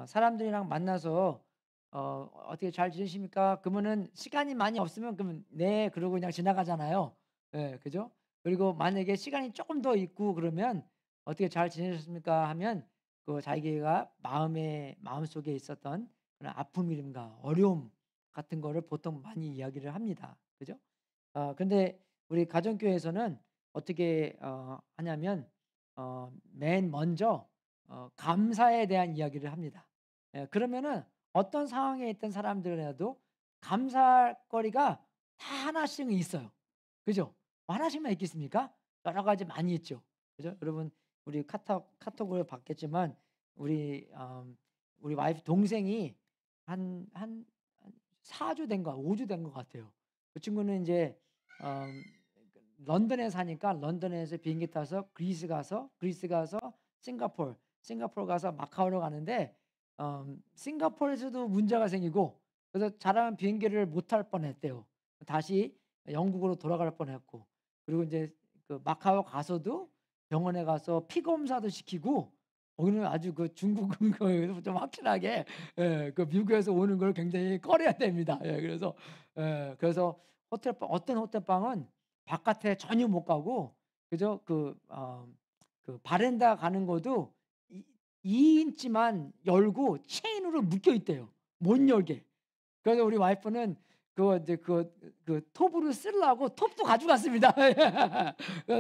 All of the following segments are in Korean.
사람들이랑 만나서 "어떻게 잘 지내십니까?" 그러면은 시간이 많이 없으면 그러면 "네." 그러고 그냥 지나가잖아요. 예, 그죠? 그리고 만약에 시간이 쪼끔 더 있고 그러면 "어떻게 잘 지내셨습니까?" 하면 그 자기가 마음속에 있었던 그런 아픔이든가 어려움 같은 거를 보통 많이 이야기를 합니다. 그죠? 근데 우리 가정교회에서는 어떻게 하냐면 맨 먼저 감사에 대한 이야기를 합니다. 예, 그러면은 어떤 상황에 있던 사람들이라도 감사할 거리가 다 하나씩은 있어요. 그죠? 뭐 하나씩만 있겠습니까? 여러 가지 많이 있죠. 그죠? 여러분, 우리 카톡을 봤겠지만 우리 우리 와이프 동생이 한 4주 된 거 5주 된 것 같아요. 그 친구는 인제 음 런던에 사니까 런던에서 비행기 타서 그리스 가서 싱가포르, 싱가포르 가서 마카오로 가는데 싱가포르에서도 문제가 생기고, 그래서 잘하면 비행기를 못 탈 뻔했대요. 다시 영국으로 돌아갈 뻔했고, 그리고 인제 그 마카오 가서도 병원에 가서 피 검사도 시키고, 거기는 아주 그 중국은 그 좀 확실하게 예, 그 미국에서 오는 걸 굉장히 꺼려야 됩니다. 예, 그래서 그래서 호텔방, 어떤 호텔방은 바깥에 전혀 못 가고, 그죠? 그 바란다 가는 것도 이 2 인치만 열고 체인으로 묶여 있대요, 못 열게. 그래서 우리 와이프는 그거 이제 톱으로 쓰려고 톱도 가져갔습니다.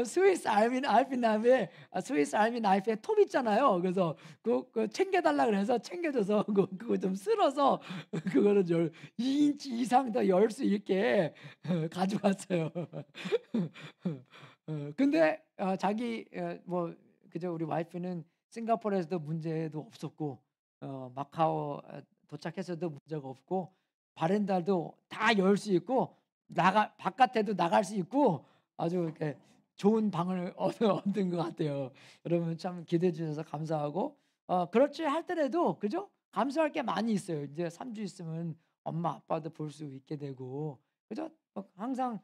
스위스 알피 나이프에 스위스 알피 나이프에 톱 있잖아요. 그래서 챙겨 달라 그래서 챙겨 줘서 그거 좀 쓸어서 그거를 2 인치 이상 더 열 수 있게 가져갔어요. 근데 자기 뭐 그저 우리 와이프는 싱가포르에서도 문제도 없었고 마카오 도착해서도 문제가 없고, 바란다도 다 열 수 있고 나가 바깥에도 나갈 수 있고, 아주 이렇게 좋은 방을 얻은 것 같아요. 여러분 참 기대해 주셔서 감사하고, 그렇지 할더라도 그죠? 감사할 게 많이 있어요. 인제 3주 있으면 엄마 아빠도 볼 수 있게 되고, 그죠? 항상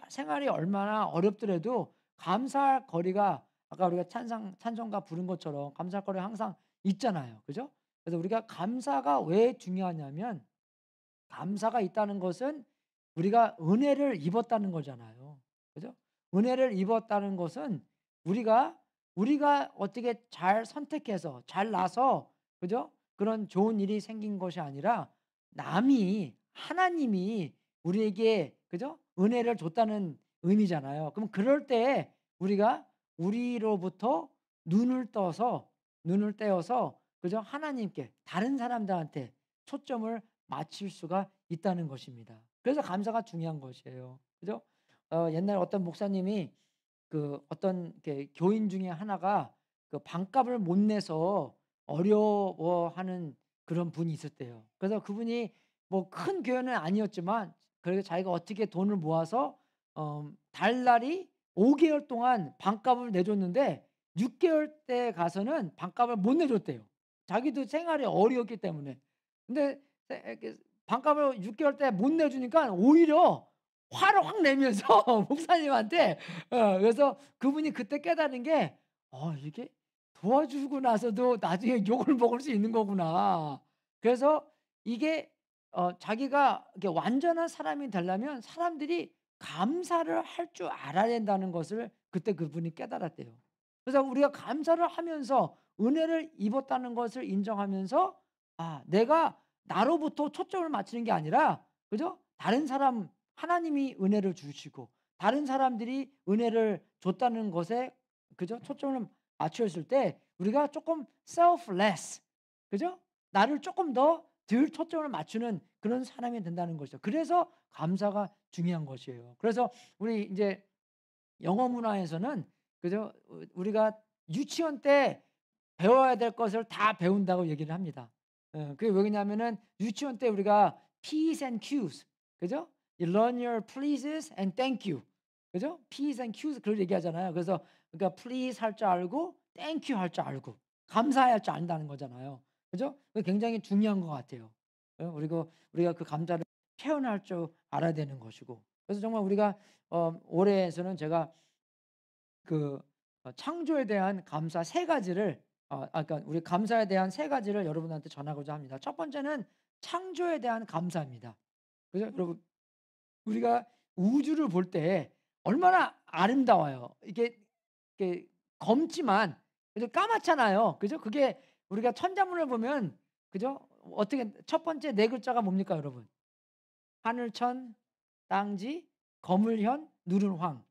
생활이 얼마나 어렵더라도 감사할 거리가, 아까 우리가 찬송가 부른 것처럼 감사할 거리가 항상 있잖아요. 그죠? 그래서 우리가 감사가 왜 중요하냐면, 감사가 있다는 것은 우리가 은혜를 입었다는 거잖아요. 그죠? 은혜를 입었다는 것은 우리가 어떻게 잘 선택해서 잘나서, 그죠? 그런 좋은 일이 생긴 것이 아니라 하나님이 우리에게, 그죠? 은혜를 줬다는 의미잖아요. 그럼 그럴 때 우리가 우리로부터 눈을 떼어서, 그죠? 하나님께, 다른 사람들한테 초점을 맞출 수가 있다는 것입니다. 그래서 감사가 중요한 것이에요. 그죠? 옛날에 어떤 목사님이 어떤 교인 중에 하나가 그 반값을 못 내서 어려워하는 그런 분이 있었대요. 그래서 그분이 뭐 큰 교회는 아니었지만 그래도 자기가 어떻게 돈을 모아서 달날이 5 개월 동안 반값을 내줬는데 6 개월 때 가서는 반값을 못 내줬대요, 자기도 생활이 어려웠기 때문에. 근데 이렇게 반값을 6 개월 때 못 내주니까 오히려 화를 확 내면서 목사님한테, 그래서 그분이 그때 깨달은 게 '이게 도와주고 나서도 나중에 욕을 먹을 수 있는 거구나.' 그래서 이게 자기가 이렇게 완전한 사람이 되려면 사람들이 감사를 할 줄 알아야 된다는 것을 그때 그분이 깨달았대요. 그래서 우리가 감사를 하면서 은혜를 입었다는 것을 인정하면서, 내가 나로부터 초점을 맞추는 게 아니라, 그죠? 다른 사람, 하나님이 은혜를 주시고 다른 사람들이 은혜를 줬다는 것에, 그죠? 초점을 맞추었을 때 우리가 조금 selfless, 그죠? 나를 조금 더 덜 초점을 맞추는 그런 사람이 된다는 것이죠. 그래서 감사가 중요한 것이에요. 그래서 우리 인제 영어 문화에서는, 그죠? 우리가 유치원 때 배워야 될 것을 다 배운다고 얘기를 합니다. 그게 왜냐하면은 유치원 때 우리가 P's and Q's, 그죠? You learn your pleases and thank you. 그죠? P's and Q's 그걸 얘기하잖아요. 그래서 그러니까 please 할 줄 알고 thank you 할 줄 알고 감사해야 할 줄 안다는 거잖아요. 그죠? 그게 굉장히 중요한 것 같아요. 그리고 우리가 그 감사를 표현할 줄 알아야 되는 것이고. 그래서 정말 우리가 올해에서는 제가 그 창조에 대한 감사 3 가지를 그러니까 우리 감사에 대한 세 가지를 여러분한테 전하고자 합니다. 첫 번째는 창조에 대한 감사입니다. 그죠? 여러분, 우리가 우주를 볼 때 얼마나 아름다워요. 이게 검지만 그죠? 까맣잖아요. 그죠? 그게 우리가 천자문을 보면 그죠? 어떻게 첫 번째 네 글자가 뭡니까, 여러분? 하늘천, 땅지, 거물현, 누른 황.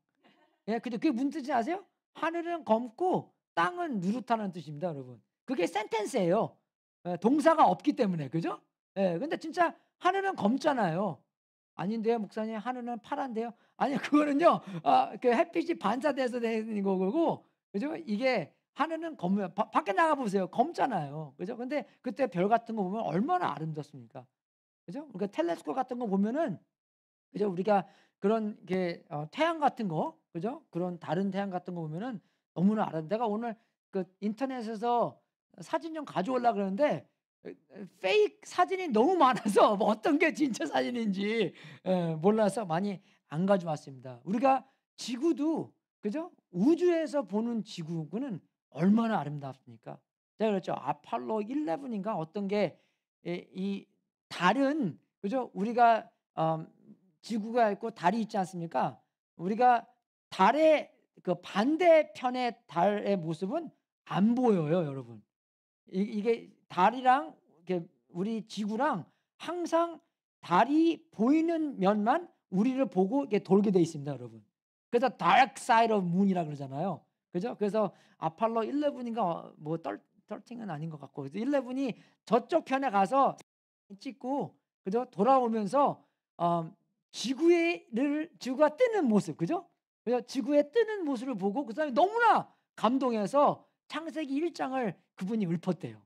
예, 그죠? 그게 무슨 뜻인지 아세요? 하늘은 검고 땅은 누렇다는 뜻입니다, 여러분. 그게 센텐스예요. 예, 동사가 없기 때문에. 그죠? 예. 근데 진짜 하늘은 검잖아요. "아닌데요 목사님. 하늘은 파란데요." 아니요. 그거는요. 그 햇빛이 반사돼서 되는 거고 그죠? 이게 하늘은 검면 밖에 나가 보세요. 검잖아요. 그죠? 근데 그때 별 같은 거 보면 얼마나 아름답습니까? 그죠? 그러니까 텔레스코 같은 거 보면은 그죠? 우리가 그런 게 태양 같은 거 그죠? 그런 다른 태양 같은 거 보면은 너무나 내가 오늘 그 인터넷에서 사진 좀 가져오려고 그러는데 페이크 사진이 너무 많아서 뭐 어떤 게 진짜 사진인지 몰라서 많이 안 가져왔습니다. 우리가 지구도 그죠? 우주에서 보는 지구는 얼마나 아름답습니까? 제가 그랬죠. 아폴로 11 인가 어떤 게 이 달은 그죠? 우리가 지구가 있고 달이 있지 않습니까? 우리가 달의 그 반대편의 달의 모습은 안 보여요, 여러분. 이게 달이랑 이렇게 우리 지구랑 항상 달이 보이는 면만 우리를 보고 이렇게 돌게 돼 있습니다, 여러분. 그래서 dark side of moon이라 그러잖아요. 그죠? 그래서 아폴로 11 인가 뭐 13은 아닌 것 같고 그래서 11이 저쪽 편에 가서 찍고 그죠? 돌아오면서 지구가 뜨는 모습 그죠? 그래서 지구의 뜨는 모습을 보고 그다음에 너무나 감동해서 창세기 1 장을 그분이 읊었대요.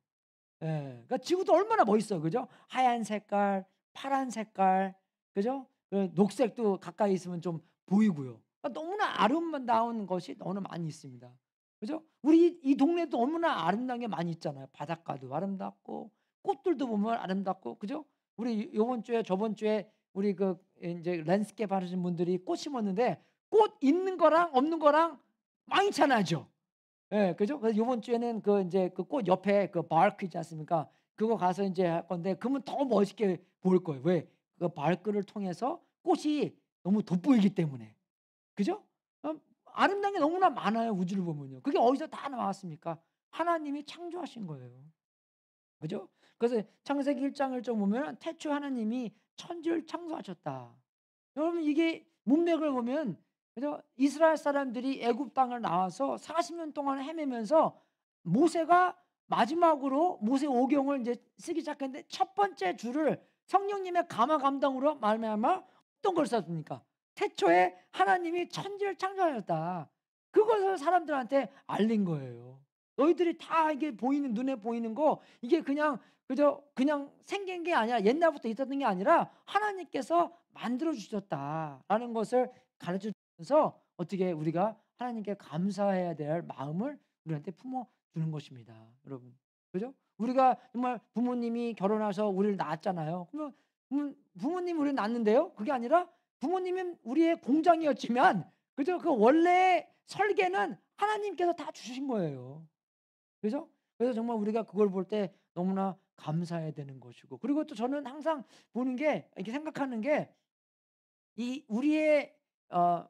예. 그러니까 지구도 얼마나 멋있어요. 그죠? 하얀 색깔, 파란 색깔, 그죠? 녹색도 가까이 있으면 좀 보이고요. 그러니까 너무나 아름다운 것이 너무나 많이 있습니다. 그죠? 우리 이 동네도 너무나 아름다운 게 많이 있잖아요. 바닷가도 아름답고 꽃들도 보면 아름답고 그죠? 우리 요번 주에 저번 주에 우리 그 인제 랜드스케이프 하시는 분들이 꽃 심었는데 꽃 있는 거랑 없는 거랑 많이 차나죠. 예. 그죠? 그래서 요번 주에는 그 인제 그 꽃 옆에 그 바크 있지 않습니까? 그거 가서 인제 할 건데 그러면 더 멋있게 보일 거예요. 왜? 그 바크를 통해서 꽃이 너무 돋보이기 때문에. 그죠? 아름다운 게 너무나 많아요, 우주를 보면요. 그게 어디서 다 나왔습니까? 하나님이 창조하신 거예요. 그죠? 그래서 창세기 1 장을 좀 보면 태초에 하나님이 천지를 창조하셨다. 여러분 이게 문맥을 보면 그죠? 이스라엘 사람들이 애굽 땅을 나와서 40년 동안 헤매면서 모세가 마지막으로 모세 오경을 이제 쓰기 시작했는데 첫 번째 줄을 성령님의 감화 감동으로 말미암아 어떤 걸 썼습니까? 태초에 하나님이 천지를 창조하셨다. 그것을 사람들한테 알린 거예요. 너희들이 다 이게 보이는 눈에 보이는 거 이게 그냥 생긴 게 아니라 옛날부터 있었던 게 아니라 하나님께서 만들어 주셨다라는 것을 가르쳐 주면서 어떻게 우리가 하나님께 감사해야 될 마음을 우리한테 품어 주는 것입니다, 여러분. 그죠? 우리가 정말 부모님이 결혼해서 우리를 낳았잖아요. 그러면 부모님이 우리를 낳았는데요. 그게 아니라 부모님은 우리의 공장이었지만 그죠? 그 원래 설계는 하나님께서 다 주신 거예요. 그죠? 그래서 정말 우리가 그걸 볼 때 너무나 감사해야 되는 것이고 그리고 또 저는 항상 보는 게 이렇게 생각하는 게 이 우리의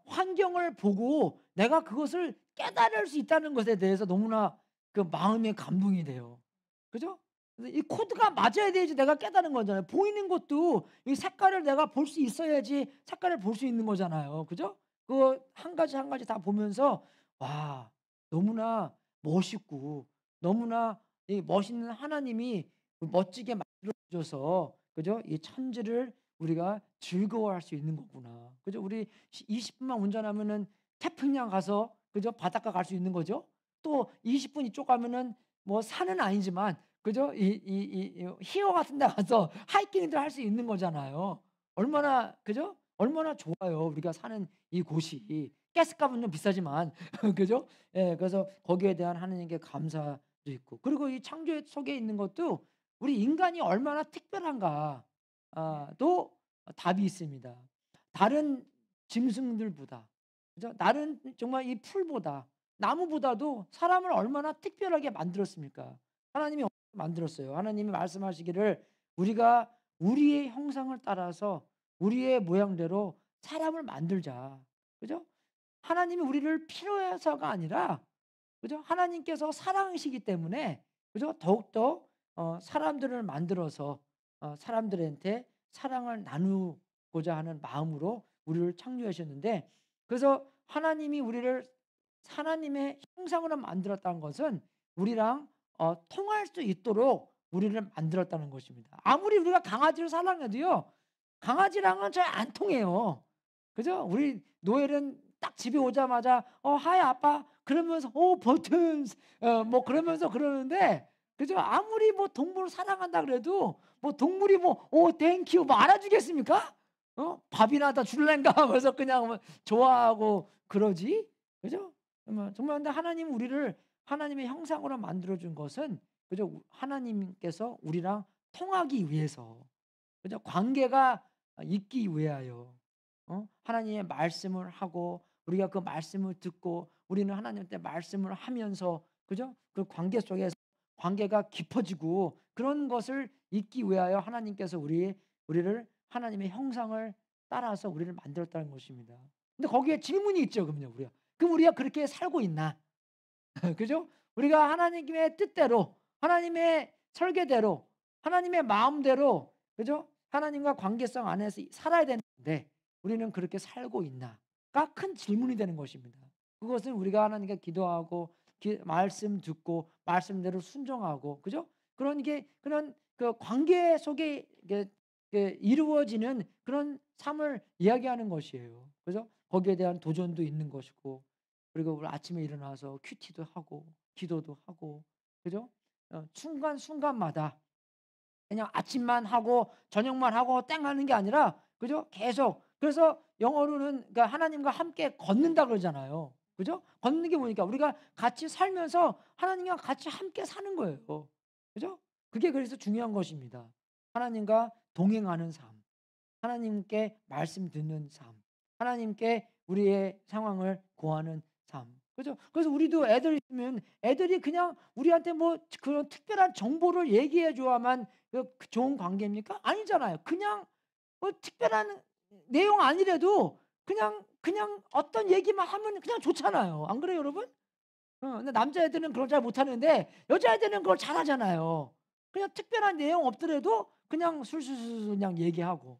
환경을 보고 내가 그것을 깨달을 수 있다는 것에 대해서 너무나 그 마음에 감동이 돼요. 그죠? 그래서 이 코드가 맞아야 돼야지 내가 깨달은 거잖아요. 보이는 것도 이 색깔을 내가 볼 수 있어야지 색깔을 볼 수 있는 거잖아요. 그죠? 그거 한 가지 한 가지 다 보면서 와 너무나 멋있고 너무나 이 멋있는 하나님이 멋지게 만들어 주셔서 그죠? 이 천지를 우리가 즐거워할 수 있는 거구나. 그죠? 우리 20 분만 운전하면은 태평양 가서 그죠? 바닷가 갈 수 있는 거죠. 또 20분 이쪽 가면은 뭐 산은 아니지만 그죠? 희어 같은 데 가서 하이킹도 할 수 있는 거잖아요. 얼마나 그죠? 얼마나 좋아요. 우리가 사는 이곳이. 가스값은 좀 비싸지만 그죠? 예. 그래서 거기에 대한 하나님께 감사도 있고 그리고 이 창조 속에 있는 것도 우리 인간이 얼마나 특별한가 또 답이 있습니다. 다른 짐승들보다 그죠? 다른 정말 이 풀보다 나무보다도 사람을 얼마나 특별하게 만들었습니까? 하나님이 만들었어요. 하나님이 말씀하시기를 우리가 우리의 형상을 따라서 우리의 모양대로 사람을 만들자. 그죠? 하나님이 우리를 필요해서가 아니라, 그죠? 하나님께서 사랑이시기 때문에, 그죠? 더욱더 사람들을 만들어서 사람들한테 사랑을 나누고자 하는 마음으로 우리를 창조하셨는데, 그래서 하나님이 우리를 하나님의 형상으로 만들었다는 것은 우리랑 통할 수 있도록 우리를 만들었다는 것입니다. 아무리 우리가 강아지를 사랑해도요, 강아지랑은 잘 안 통해요. 그죠? 우리 노엘은 딱 집에 오자마자 하이 아빠 그러면서 버튼스 뭐 그러면서 그러는데, 그죠? 아무리 뭐 동물을 사랑한다 그래도 뭐 동물이 땡큐 뭐 알아주겠습니까? 밥이나 다 줄랜가 하면서 그냥 뭐 좋아하고 그러지. 그죠? 정말 근데 하나님 우리를 하나님의 형상으로 만들어 준 것은, 그죠? 하나님께서 우리랑 통하기 위해서, 그죠? 관계가 있기 위하여 하나님의 말씀을 하고 우리가 그 말씀을 듣고 우리는 하나님한테 말씀을 하면서, 그죠? 그 관계 속에서 관계가 깊어지고 그런 것을 있기 위하여 하나님께서 우리를 하나님의 형상을 따라서 우리를 만들었다는 것입니다. 근데 거기에 질문이 있죠. 그럼 우리가 그렇게 살고 있나? 그죠? 우리가 하나님의 뜻대로, 하나님의 설계대로, 하나님의 마음대로, 그죠? 하나님과 관계성 안에서 살아야 되는데 우리는 그렇게 살고 있나가 큰 질문이 되는 것입니다. 그것은 우리가 하나님께 기도하고 말씀 듣고 말씀대로 순종하고, 그죠? 그런 그 관계 속에 이루어지는 그런 삶을 이야기하는 것이에요. 그죠? 거기에 대한 도전도 있는 것이고, 그리고 우리 아침에 일어나서 큐티도 하고 기도도 하고, 그죠? 순간순간마다 그냥 아침만 하고 저녁만 하고 땡 하는 게 아니라, 그죠? 계속. 그래서 영어로는 그러니까 하나님과 함께 걷는다 그러잖아요. 그죠? 걷는 게 뭐니까 우리가 같이 살면서 하나님과 같이 함께 사는 거예요. 그죠? 그게 그래서 중요한 것입니다. 하나님과 동행하는 삶, 하나님께 말씀 듣는 삶, 하나님께 우리의 상황을 고하는 삶. 그죠? 그래서 우리도 애들 있으면 애들이 그냥 우리한테 뭐 그런 특별한 정보를 얘기해 줘야만 좋은 관계입니까? 아니잖아요. 그냥 뭐 특별한 내용 아니래도 그냥 어떤 얘기만 하면 그냥 좋잖아요. 안 그래요, 여러분? 근데 남자애들은 그걸 잘 못하는데 여자애들은 그걸 잘하잖아요. 그냥 특별한 내용 없더라도 그냥 술술술 그냥 얘기하고.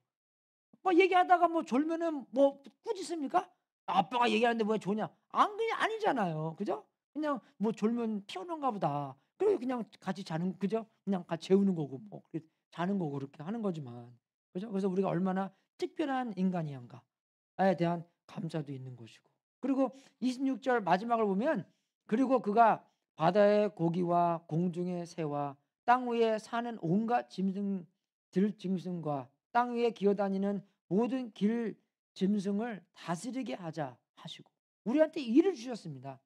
뭐 얘기하다가 뭐 졸면은 뭐 꾸짖습니까? 아빠가 얘기하는데 왜 조냐? 그냥 아니잖아요. 그죠? 그냥 뭐 졸면 피곤한가 보다. 그리고 그냥 같이 자는, 그죠? 그냥 같이 재우는 거고 뭐 자는 거고 그렇게 하는 거지만. 그죠? 그래서 우리가 얼마나 특별한 인간이한가에 대한 감사도 있는 것이고. 그리고 26절 마지막을 보면, 그리고 그가 바다의 고기와 공중의 새와 땅 위에 사는 온갖 짐승과 땅 위에 기어다니는 모든 길 짐승을 다스리게 하자 하시고 우리한테 일을 주셨습니다.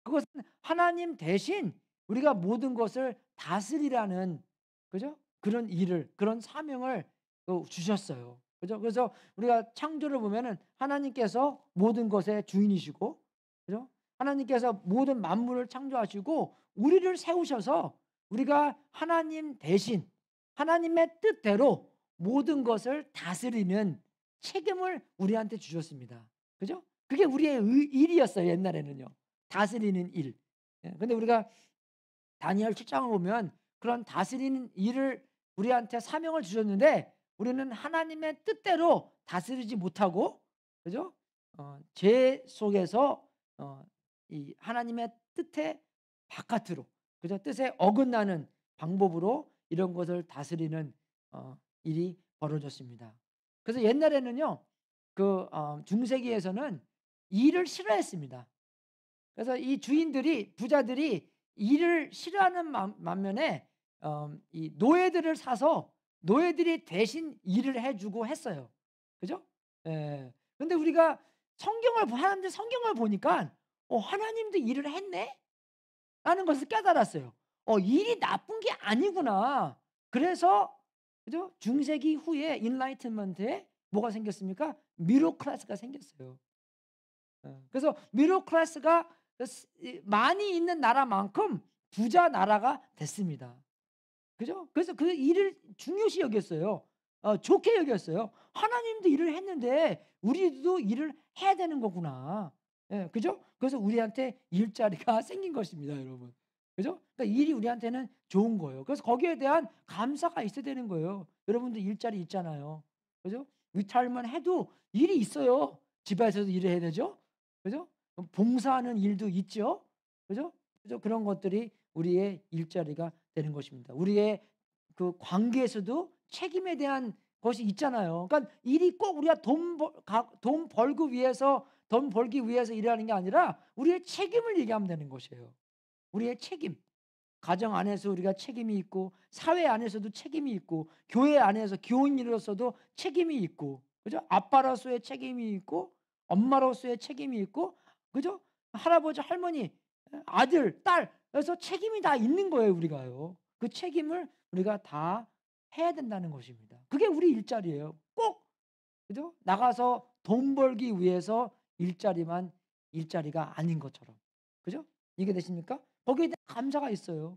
그것은 하나님 대신 우리가 모든 것을 다스리라는, 그죠? 그런 일을, 그런 사명을 주셨어요. 그죠? 그래서 우리가 창조를 보면은 하나님께서 모든 것의 주인이시고, 그죠? 하나님께서 모든 만물을 창조하시고 우리를 세우셔서 우리가 하나님 대신 하나님의 뜻대로 모든 것을 다스리는 책임을 우리한테 주셨습니다. 그죠? 그게 우리의 일이었어요, 옛날에는요. 다스리는 일. 예. 근데 우리가 다니엘 7장을 보면 그런 다스리는 일을 우리한테 사명을 주셨는데 우리는 하나님의 뜻대로 다스리지 못하고, 그죠? 죄 속에서 이 하나님의 뜻의 바깥으로, 그죠? 뜻에 어긋나는 방법으로 이런 것을 다스리는 일이 벌어졌습니다. 그래서 옛날에는요, 중세기에서는 일을 싫어했습니다. 그래서 이 부자들이 일을 싫어하는 반면에 이 노예들을 사서 노예들이 대신 일을 해주고 했어요. 그죠? 예. 근데 우리가 하나님들 성경을 보니까 하나님도 일을 했네? 라는 것을 깨달았어요. 일이 나쁜 게 아니구나. 그래서, 그죠? 중세기 후에 인라이트먼트에 뭐가 생겼습니까? 미러 클래스가 생겼어요. 그래서 미러 클래스가 많이 있는 나라만큼 부자 나라가 됐습니다. 그죠? 그래서 그 일을 중요시 여겼어요. 좋게 여겼어요. 하나님도 일을 했는데 우리도 일을 해야 되는 거구나. 예, 그죠? 그래서 우리한테 일자리가 생긴 것입니다, 여러분. 그죠? 그러니까 일이 우리한테는 좋은 거예요. 그래서 거기에 대한 감사가 있어야 되는 거예요. 여러분도 일자리 있잖아요. 그죠? 리타이어먼트 해도 일이 있어요. 집에서도 일을 해야 되죠. 그죠? 봉사하는 일도 있죠. 그죠? 그죠? 그런 것들이 우리의 일자리가 되는 것입니다. 우리의 그 관계에서도 책임에 대한 것이 있잖아요. 그러니까 일이 꼭 우리가 돈 벌기 위해서 일하는 게 아니라 우리의 책임을 얘기하면 되는 것이에요. 우리의 책임. 가정 안에서 우리가 책임이 있고 사회 안에서도 책임이 있고 교회 안에서 교인으로서도 책임이 있고 그죠? 아빠로서의 책임이 있고 엄마로서의 책임이 있고 그죠? 할아버지, 할머니, 아들, 딸 그래서 책임이 다 있는 거예요, 우리가요. 그 책임을 우리가 다 해야 된다는 것입니다. 그게 우리 일자리예요. 꼭 그죠? 나가서 돈 벌기 위해서 일자리가 아닌 것처럼. 그죠? 이해되십니까? 거기에 대한 감사가 있어요.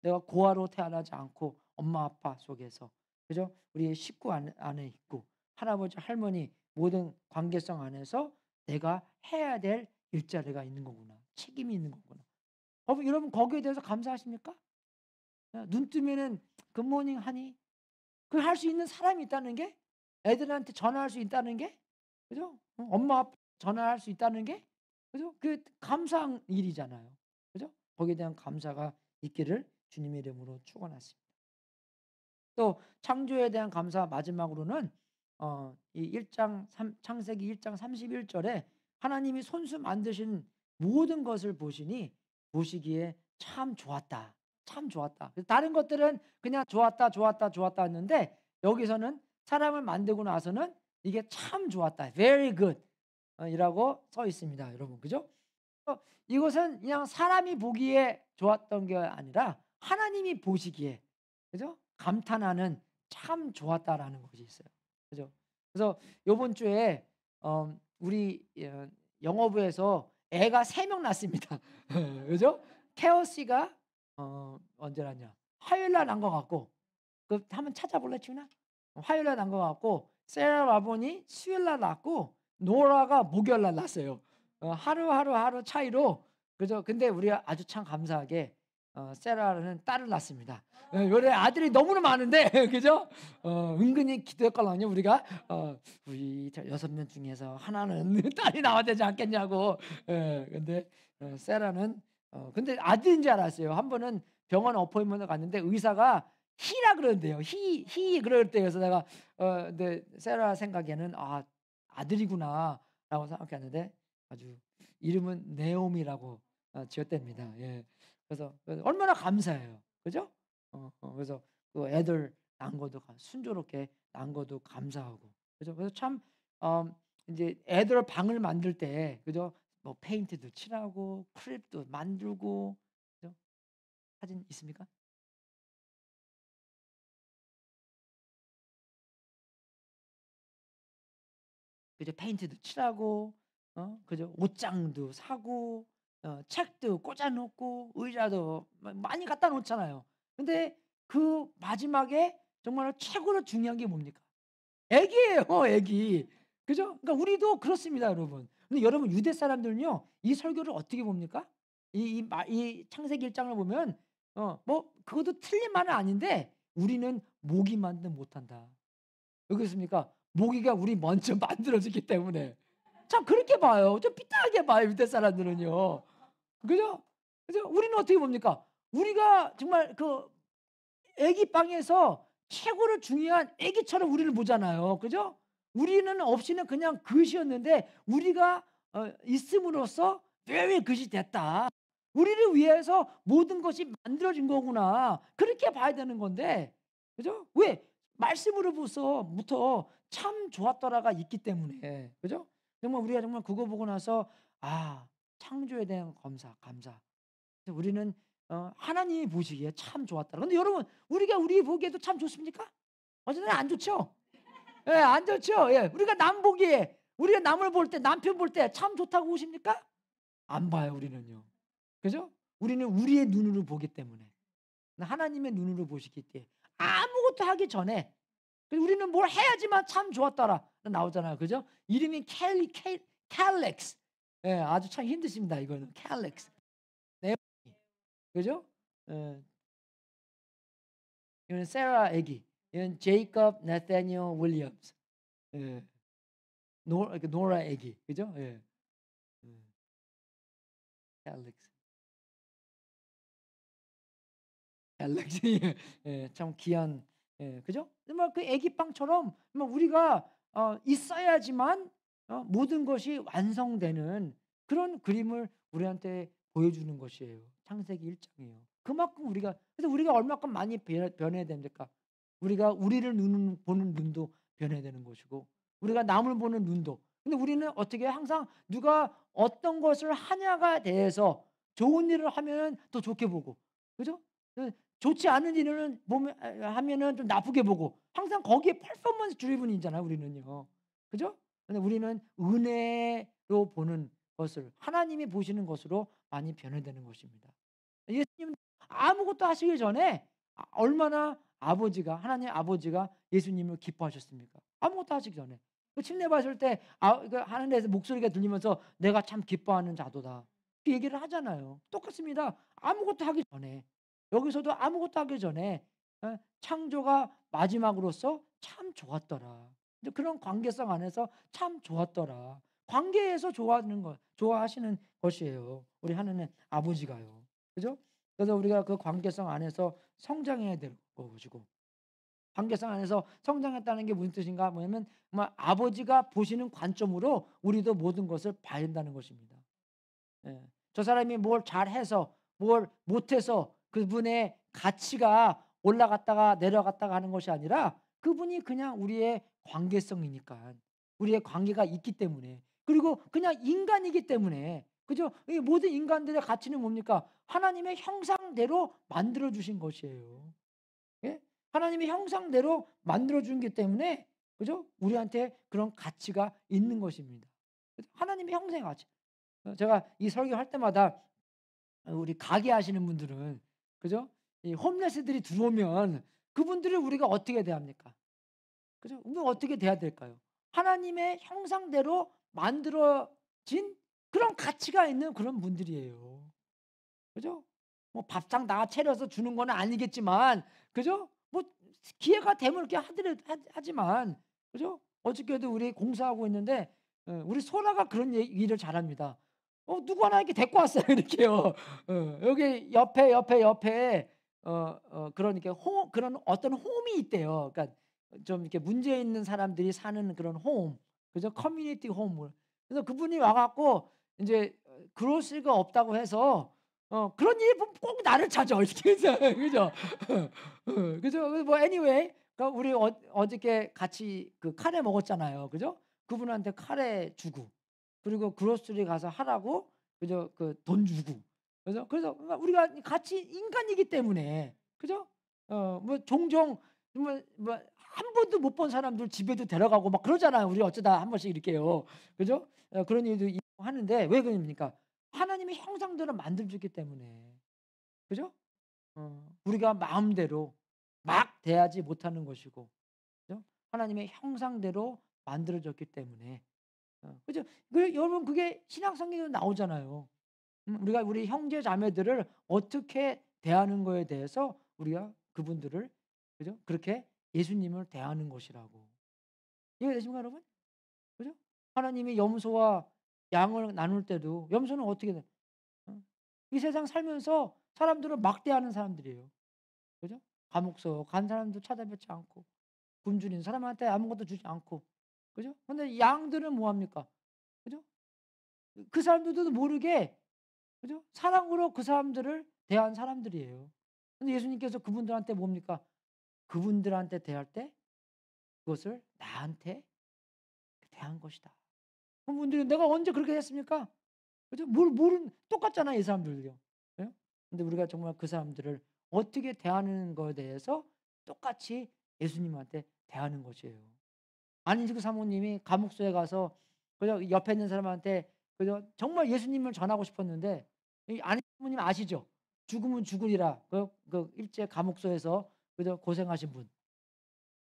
내가 고아로 태어나지 않고 엄마 아빠 속에서 그죠? 우리의 식구 안에 있고 할아버지 할머니 모든 관계성 안에서 내가 해야 될 일자리가 있는 거구나. 책임이 있는 거구나. 여러분 거기에 대해서 감사하십니까? 눈 뜨면은 굿모닝 하니 그 할 수 있는 사람이 있다는 게 애들한테 전화할 수 있다는 게 그죠? 엄마 아빠 전화할 수 있다는 게 그죠? 그 감사한 일이잖아요. 그죠? 거기에 대한 감사가 있기를 주님의 이름으로 축원하십니다. 또 창조에 대한 감사 마지막으로는 이 1장 창세기 1장 31절에 하나님이 손수 만드신 모든 것을 보시기에 참 좋았다. 참 좋았다. 다른 것들은 그냥 좋았다, 좋았다, 좋았다 했는데 여기서는 사람을 만들고 나서는 이게 참 좋았다. very good 이라고 써 있습니다. 여러분. 그죠? 이것은 그냥 사람이 보기에 좋았던 게 아니라 하나님이 보시기에 그죠? 감탄하는 참 좋았다라는 것이 있어요. 그죠? 그래서 요번 주에 우리 영어부에서 애가 3명 낳습니다. 그죠? 태어 씨가 언제 낳냐? 화요일 날 낳은 것 같고 그 한번 찾아볼래 지훈아? 화요일 날 낳은 것 같고 세라 라본이 수요일 날 낳고 노라가 목요일 날 낳았어요. 하루 차이로 그죠? 근데 우리가 아주 참 감사하게 세라는 딸을 낳습니다. 요래 아들이 너무나 많은데 그죠? 은근히 기도했거든요. 우리가 우리 6명 중에서 하나는 딸이 나와야 되지 않겠냐고. 근데 세라는 근데 아들인 줄 알았어요. 한 번은 병원 어포인먼트 갔는데 의사가 희라 그러는데요. 희 그럴 때 그래서 내가 근데 세라 생각에는 아들이구나라고 생각했는데 아주 이름은 네옴이라고 지었답니다. 예. 그래서 얼마나 감사해요. 그죠? 그래서 그 애들 낳은 것도 순조롭게 낳은 것도 감사하고. 그죠? 그래서 참 이제 애들 방을 만들 때 그죠? 뭐 페인트도 칠하고 크립도 만들고 그죠? 사진 있습니까? 그죠? 페인트도 칠하고 그죠? 옷장도 사고 책도 꽂아 놓고 의자도 많이 갖다 놓잖아요. 근데 그 마지막에 정말 최고로 중요한 게 뭡니까? 애기예요, 애기. 그죠? 그러니까 우리도 그렇습니다, 여러분. 근데 여러분 유대 사람들은요. 이 설교를 어떻게 봅니까? 이 창세기 1 장을 보면 뭐 그것도 틀린 말은 아닌데 우리는 모기만도 못한다. 왜 그렇습니까? 모기가 우리 먼저 만들어졌기 때문에. 참 그렇게 봐요. 좀 삐딱하게 봐요, 유대 사람들은요. 그죠? 그죠? 우리는 어떻게 봅니까? 우리가 정말 그 아기 빵에서 최고로 중요한 아기처럼 우리를 보잖아요. 그죠? 우리는 없이는 그냥 그릇이었는데 우리가 있음으로써 very 그릇이 됐다. 우리를 위해서 모든 것이 만들어진 거구나. 그렇게 봐야 되는 건데. 그죠? 왜? 말씀으로부터 참 좋았더라가 있기 때문에. 그죠? 정말 우리가 정말 그거 보고 나서 창조에 대한 감사. 우리는 하나님이 보시기에 참 좋았다. 근데 여러분 우리가 우리 보기에도 참 좋습니까? 어쨌든 안 좋죠. 예, 안 좋죠. 예, 우리가 남 보기에 우리가 남을 볼 때 남편 볼 때 참 좋다고 보십니까? 안 봐요, 우리는요. 그죠? 우리는 우리의 눈으로 보기 때문에. 하나님의 눈으로 보시기 때문에 아무것도 하기 전에 우리는 뭘 해야지만 참 좋았더라 나오잖아요. 그죠? 이름이 캘렉스. 예, 아주 참 힘드십니다. 이거는 캘렉스. 네. 그죠? 예. 이건 세라 애기. 이건 제이콥 나타니엘 윌리엄스. 예. 노라 애기. 그죠? 예. 음. 캘렉스. 갤럭시. 예. 참 귀한. 예. 그죠? 정말 그 애기 빵처럼 정말 우리가 있어야지만 모든 것이 완성되는 그런 그림을 우리한테 보여주는 것이에요. 창세기 1 장이에요. 그만큼 그래서 우리가 얼마큼 많이 변해야 됩니까? 우리가 우리를 보는 눈도 변해야 되는 것이고 우리가 남을 보는 눈도. 근데 우리는 어떻게 항상 누가 어떤 것을 하냐가 대해서 좋은 일을 하면은 더 좋게 보고 그죠? 그 좋지 않은 일을 보면 하면은 좀 나쁘게 보고 항상 거기에 퍼포먼스 드리븐이잖아요 우리는요. 그죠? 근데 우리는 은혜로 보는 것을 하나님이 보시는 것으로 많이 변화되는 것입니다. 예수님 아무것도 하시기 전에 얼마나 하나님 아버지가 예수님을 기뻐하셨습니까? 아무것도 하시기 전에. 그 침례 받을 때 그 하늘에서 목소리가 들리면서 "내가 참 기뻐하는 자도다." 그 얘기를 하잖아요. 똑같습니다. 아무것도 하기 전에. 여기서도 아무것도 하기 전에 창조가 마지막으로서 참 좋았더라. 이제 그런 관계성 안에서 참 좋았더라. 관계에서 좋아하시는 것이에요. 우리 하나님 아버지가요. 그죠? 그래서 우리가 그 관계성 안에서 성장해야 될 것이고 관계성 안에서 성장했다는 게 무슨 뜻인가? 뭐냐면 정말 아버지가 보시는 관점으로 우리도 모든 것을 봐야 된다는 것입니다. 예. 저 사람이 뭘 잘해서 뭘 못해서 그분의 가치가 올라갔다가 내려갔다가 하는 것이 아니라 그분이 그냥 우리의 관계성이니까. 우리의 관계가 있기 때문에. 그리고 그냥 인간이기 때문에. 그죠? 이 모든 인간들의 가치는 뭡니까? 하나님의 형상대로 만들어 주신 것이에요. 예? 하나님의 형상대로 만들어 준 기 때문에 그죠? 우리한테 그런 가치가 있는 것입니다. 하나님의 형상의 가치. 제가 이 설교할 때마다 우리 가게 하시는 분들은 그죠? 이 홈레스들이 들어오면 그분들을 우리가 어떻게 대합니까? 그죠? 우리가 어떻게 대해야 될까요? 하나님의 형상대로 만들어진 그런 가치가 있는 그런 분들이에요. 그죠? 뭐 밥상 다 차려서 주는 건 아니겠지만 그죠? 뭐 기회가 되면 이렇게 하지만 그죠? 어저께도 우리 공사하고 있는데 우리 소라가 그런 일을 잘합니다. 누구 하나 이렇게 데리고 왔어요 이렇게요. 여기 옆에 그런 이렇게 그런 어떤 홈이 있대요. 그러니까 좀 이렇게 문제 있는 사람들이 사는 그런 홈. 그죠? 커뮤니티 홈을. 그래서 그분이 와 갖고 인제 그럴 수가 없다고 해서 그런 일이 꼭 나를 찾아 이렇게 해서 그죠? 그죠? 뭐 anyway 그러니까 우리 어저께 같이 그 카레 먹었잖아요. 그죠? 그분한테 카레 주고 그리고 그로스리 가서 하라고 그죠? 그 돈 주고. 그래서 우리가 같이 인간이기 때문에 그죠? 뭐 종종 한 번도 못 본 사람들 집에도 데려가고 막 그러잖아요. 우리 어쩌다 한 번씩 이렇게요. 그죠? 그런 일도 있고 하는데 왜 그럽니까? 하나님의 형상대로 만들어 줬기 때문에. 그죠? 우리가 마음대로 막 대하지 못하는 것이고 그죠? 하나님의 형상대로 만들어졌기 때문에 그죠? 여러분 그게 신약 성경에 나오잖아요. 우리가 우리 형제 자매들을 어떻게 대하는 거에 대해서 우리가 그분들을 그죠? 그렇게 예수님을 대하는 것이라고. 이해되십니까 여러분? 그죠? 하나님이 염소와 양을 나눌 때도 염소는 어떻게 돼? 어? 이 세상 살면서 사람들을 막대하는 사람들이에요. 그죠? 감옥서 간 사람도 찾아뵙지 않고 굶주린 사람한테 아무것도 주지 않고 그죠? 근데 양들은 뭐 합니까? 그죠? 그 사람들도 모르게 그죠? 사랑으로 그 사람들을 대한 사람들이에요. 근데 예수님께서 그분들한테 뭡니까? 그분들한테 대할 때 그것을 나한테 대한 것이다. 그분들이 내가 언제 그렇게 했습니까? 그죠? 뭘 모르는 똑같잖아요, 이 사람들도요. 예? 근데 우리가 정말 그 사람들을 어떻게 대하는 거에 대해서 똑같이 예수님한테 대하는 것이에요. 안인숙 사모님이 감옥소에 가서 그죠? 옆에 있는 사람한테 그죠? 정말 예수님을 전하고 싶었는데 이 아내분님 아시죠? 죽으면 죽으리라. 그 일제 감옥소에서 그죠? 고생하신 분.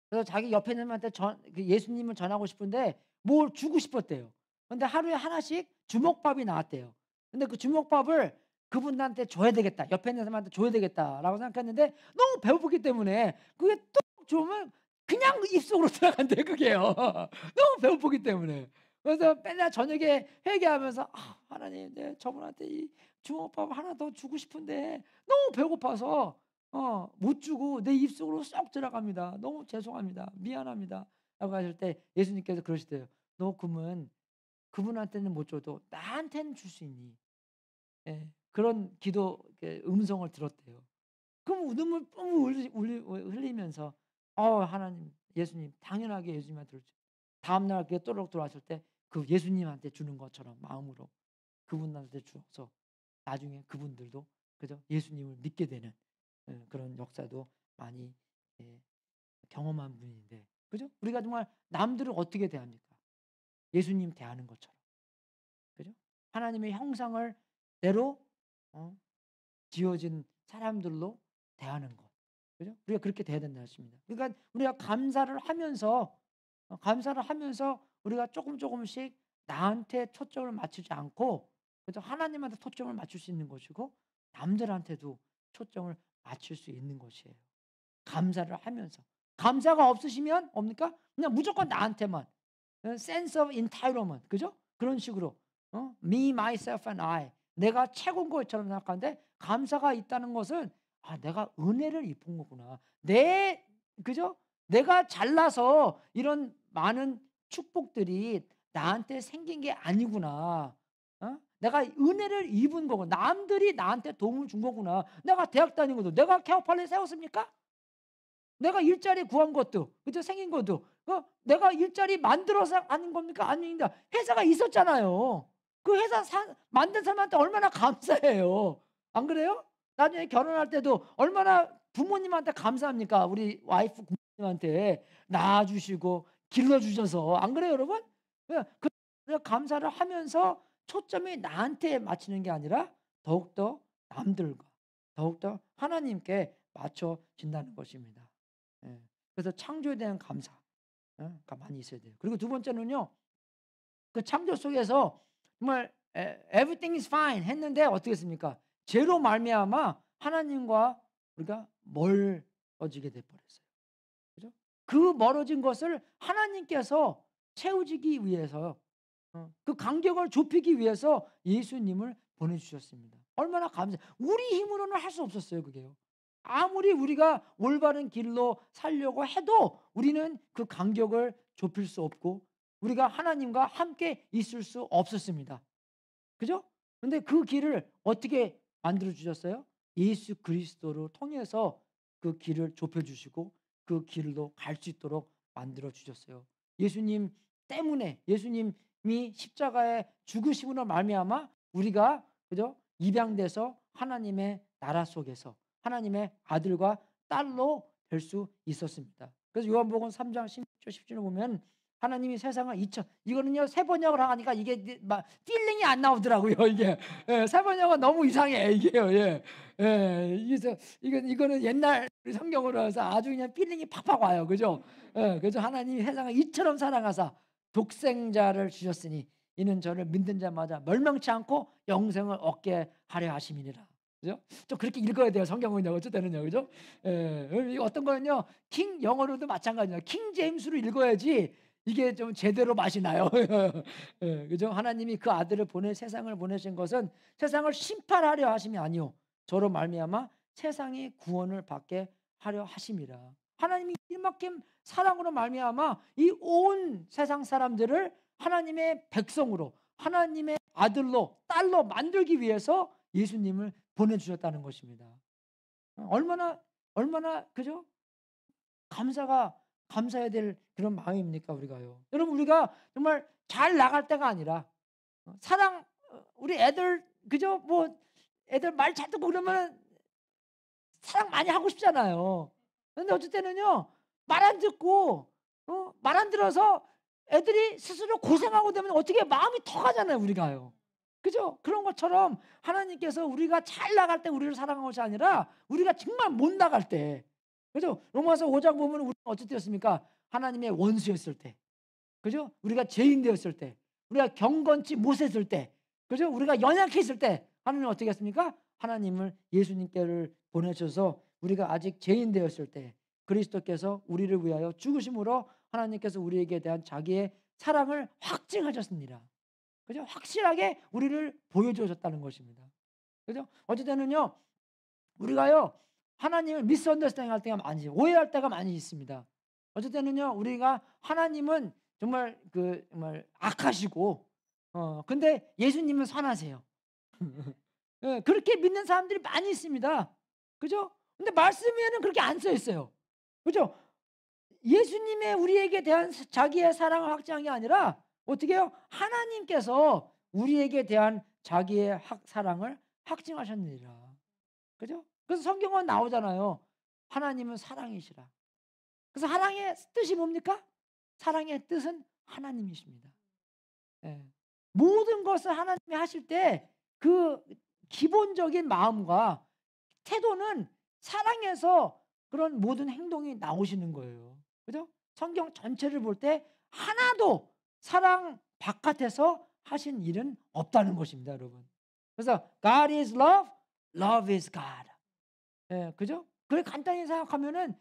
그래서 자기 옆에 있는 분한테 그 예수님을 전하고 싶은데 뭘 주고 싶었대요. 근데 하루에 하나씩 주먹밥이 나왔대요. 근데 그 주먹밥을 그분한테 줘야 되겠다. 옆에 있는 사람한테 줘야 되겠다라고 생각했는데 너무 배고프기 때문에 그게 뚝 주면 그냥 입속으로 들어간대요, 그게요. 너무 배고프기 때문에. 그래서 맨날 저녁에 회개하면서 '아 하나님 네 저분한테 이 주먹밥 하나 더 주고 싶은데 너무 배고파서 못 주고 내 입속으로 쏙 들어갑니다. 너무 죄송합니다. 미안합니다.'라고 하실 때 예수님께서 그러시대요. "너 그러면 그분한테는 못 줘도 나한테는 줄 수 있니?" 예. 그런 기도 음성을 들었대요. 그럼 눈물 뿜 흘리면서 하나님 예수님 당연하게 예수님한테 줄 수 다음 날 그게 또르륵 들어왔을 때 그 예수님한테 주는 것처럼 마음으로 그분한테 주어서 나중에 그분들도 그죠? 예수님을 믿게 되는 그런 역사도 많이 예 경험한 분인데 그죠? 우리가 정말 남들을 어떻게 대합니까? 예수님 대하는 것처럼. 그죠? 하나님의 형상을 대로 어 지어진 사람들로 대하는 것. 그죠? 우리가 그렇게 돼야 된다는 것입니다. 그러니까 우리가 감사를 하면서 우리가 조금씩 나한테 초점을 맞추지 않고 그죠? 하나님한테 초점을 맞출 수 있는 것이고 남들한테도 초점을 맞출 수 있는 것이에요. 감사를 하면서. 감사가 없으시면 뭡니까? 그냥 무조건 나한테만. sense of entitlement. 그죠? 그런 식으로. me, myself and I. 내가 최고인 것처럼 생각하는데 감사가 있다는 것은 내가 은혜를 입은 거구나. 그죠? 내가 잘나서 이런 많은 축복들이 나한테 생긴 게 아니구나. 내가 은혜를 입은 거고 남들이 나한테 도움을 준 거구나. 내가 대학 다닌 것도 내가 케어팔레 세웠습니까? 내가 일자리 구한 것도 그죠? 생긴 것도 내가 일자리 만들어서 하는 겁니까? 아닙니다. 회사가 있었잖아요. 그 회사 만든 사람한테 얼마나 감사해요. 안 그래요? 나중에 결혼할 때도 얼마나 부모님한테 감사합니까? 우리 와이프 부모님한테 낳아주시고 길러주셔서 안 그래요, 여러분? 그 감사를 하면서 초점이 나한테 맞추는 게 아니라 더욱더 남들과 더욱더 하나님께 맞춰진다는 것입니다. 예. 그래서 창조에 대한 감사가 많이 있어야 돼요. 그리고 두 번째는요. 그 창조 속에서 정말 everything is fine 했는데 어떻게 했습니까? 죄로 말미암아 하나님과 우리가 멀어지게 돼 버렸어요. 그죠? 그 멀어진 것을 하나님께서 채우시기 위해서 그 간격을 좁히기 위해서 예수님을 보내 주셨습니다. 얼마나 우리 힘으로는 할 수 없었어요, 그게요. 아무리 우리가 올바른 길로 살려고 해도 우리는 그 간격을 좁힐 수 없고 우리가 하나님과 함께 있을 수 없었습니다. 그죠? 근데 그 길을 어떻게 만들어 주셨어요? 예수 그리스도를 통해서 그 길을 좁혀 주시고 그 길로 갈 수 있도록 만들어 주셨어요. 예수님 때문에 예수님이 십자가에 죽으심으로 말미암아 우리가 그죠? 입양돼서 하나님의 나라 속에서 하나님의 아들과 딸로 될 수 있었습니다. 그래서 요한복음 3장 16절 17절 보면 하나님이 세상을 이거는요 세 번역을 하니까 이게 막 필링이 안 나오더라고요 이게. 예, 세 번역은 너무 이상해 이게요. 예. 예. 이거는 옛날 우리 성경으로 해서 아주 그냥 필링이 팍팍 와요. 그죠? 예. 그래서 하나님이 세상을 이처럼 사랑하사 독생자를 주셨으니 이는 저를 믿는 자마다 멸망치 않고 영생을 얻게 하려 하심이니라. 그죠? 좀 그렇게 읽어야 돼요. 성경은요. 어쩔 때는요. 그죠? 예. 어떤 거는요. 영어로도 마찬가지예요. 킹 제임스로 읽어야지 이게 좀 제대로 맛이 나요. 예, 그죠? 하나님이 그 아들을 세상을 보내신 것은 세상을 심판하려 하심이 아니요 저로 말미암아 세상이 구원을 받게 하려 하심이라. 하나님이 이만큼 사랑으로 말미암아 이 온 세상 사람들을 하나님의 백성으로 하나님의 아들로 딸로 만들기 위해서 예수님을 보내주셨다는 것입니다. 얼마나 그죠? 감사해야 될 그런 마음입니까 우리가요. 여러분 우리가 정말 잘 나갈 때가 아니라 우리 애들 그죠? 뭐 애들 말 잘 듣고 그러면 사랑 많이 하고 싶잖아요. 근데 어쩔 때는요. 말 안 듣고 말 안 들어서 애들이 스스로 고생하고 되면 어떻게 마음이 터가잖아요, 우리가요. 그죠? 그런 것처럼 하나님께서 우리가 잘 나갈 때 우리를 사랑한 것이 아니라 우리가 정말 못 나갈 때, 그죠? 로마서 5장 보면 우리가 어떻겠습니까? 하나님의 원수였을 때, 그죠? 우리가 죄인 되었을 때, 우리가 경건치 못했을 때, 그죠? 우리가 연약했을 때 하나님은 어떻게 했습니까? 하나님을 예수님께를 보내셔서 우리가 아직 죄인 되었을 때 그리스도께서 우리를 위하여 죽으심으로 하나님께서 우리에게 대한 자기의 사랑을 확증하셨습니다. 그죠? 확실하게 우리를 보여주셨다는 것입니다. 그죠? 어쨌든요, 우리가요, 하나님을 미스언더스탠딩 할 때가 많이, 오해할 때가 많이 있습니다. 어쨌든요, 우리가 하나님은 정말 악하시고, 근데 예수님은 선하세요. 예, 그렇게 믿는 사람들이 많이 있습니다. 그죠? 근데 말씀에는 그렇게 안 써 있어요. 그죠? 예수님의 우리에게 대한 자기의 사랑을 확증한 게 아니라 어떻게 해요? 하나님께서 우리에게 대한 자기의 사랑을 확증하셨느니라. 그죠? 그래서 성경은 나오잖아요. 하나님은 사랑이시라. 그래서 사랑의 뜻이 뭡니까? 사랑의 뜻은 하나님이십니다. 예. 모든 것을 하나님이 하실 때 그 기본적인 마음과 태도는 사랑해서 그런 모든 행동이 나오시는 거예요. 그죠? 성경 전체를 볼 때 하나도 사랑 바깥에서 하신 일은 없다는 것입니다, 여러분. 그래서 God is love, love is God. 예, 그죠? 그래 간단히 생각하면은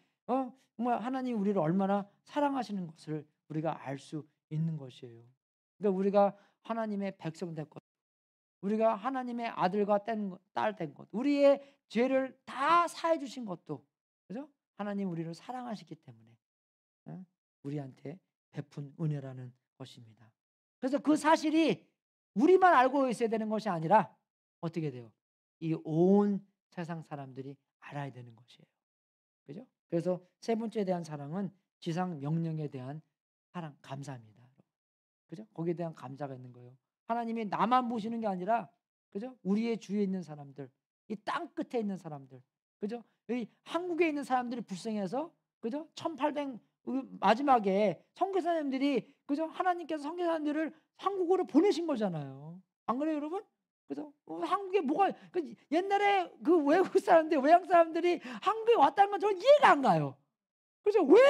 정말 하나님 우리를 얼마나 사랑하시는 것을 우리가 알 수 있는 것이에요. 그러니까 우리가 하나님의 백성 된 것, 우리가 하나님의 아들과 딸 된 것, 우리의 죄를 다 사해 주신 것도, 그죠? 하나님 우리를 사랑하시기 때문에 우리한테 베푼 은혜라는 것입니다. 그래서 그 사실이 우리만 알고 있어야 되는 것이 아니라 어떻게 돼요? 이 온 세상 사람들이 알아야 되는 것이에요. 그죠? 그래서 세 번째에 대한 사랑은 지상 명령에 대한 사랑, 감사입니다. 그죠? 거기에 대한 감사가 있는 거예요. 하나님이 나만 보시는 게 아니라, 그죠? 우리의 주위에 있는 사람들, 이 땅 끝에 있는 사람들, 그죠? 여기 한국에 있는 사람들이 불쌍해서, 그죠? 1800 마지막에 선교사님들이, 그죠? 하나님께서 선교사님들을 한국으로 보내신 거잖아요. 안 그래요, 여러분? 그죠? 한국에 뭐가 옛날에 그 외국 사람들, 외향 사람들이 한국에 왔다는 건 저는 이해가 안 가요. 그죠? 왜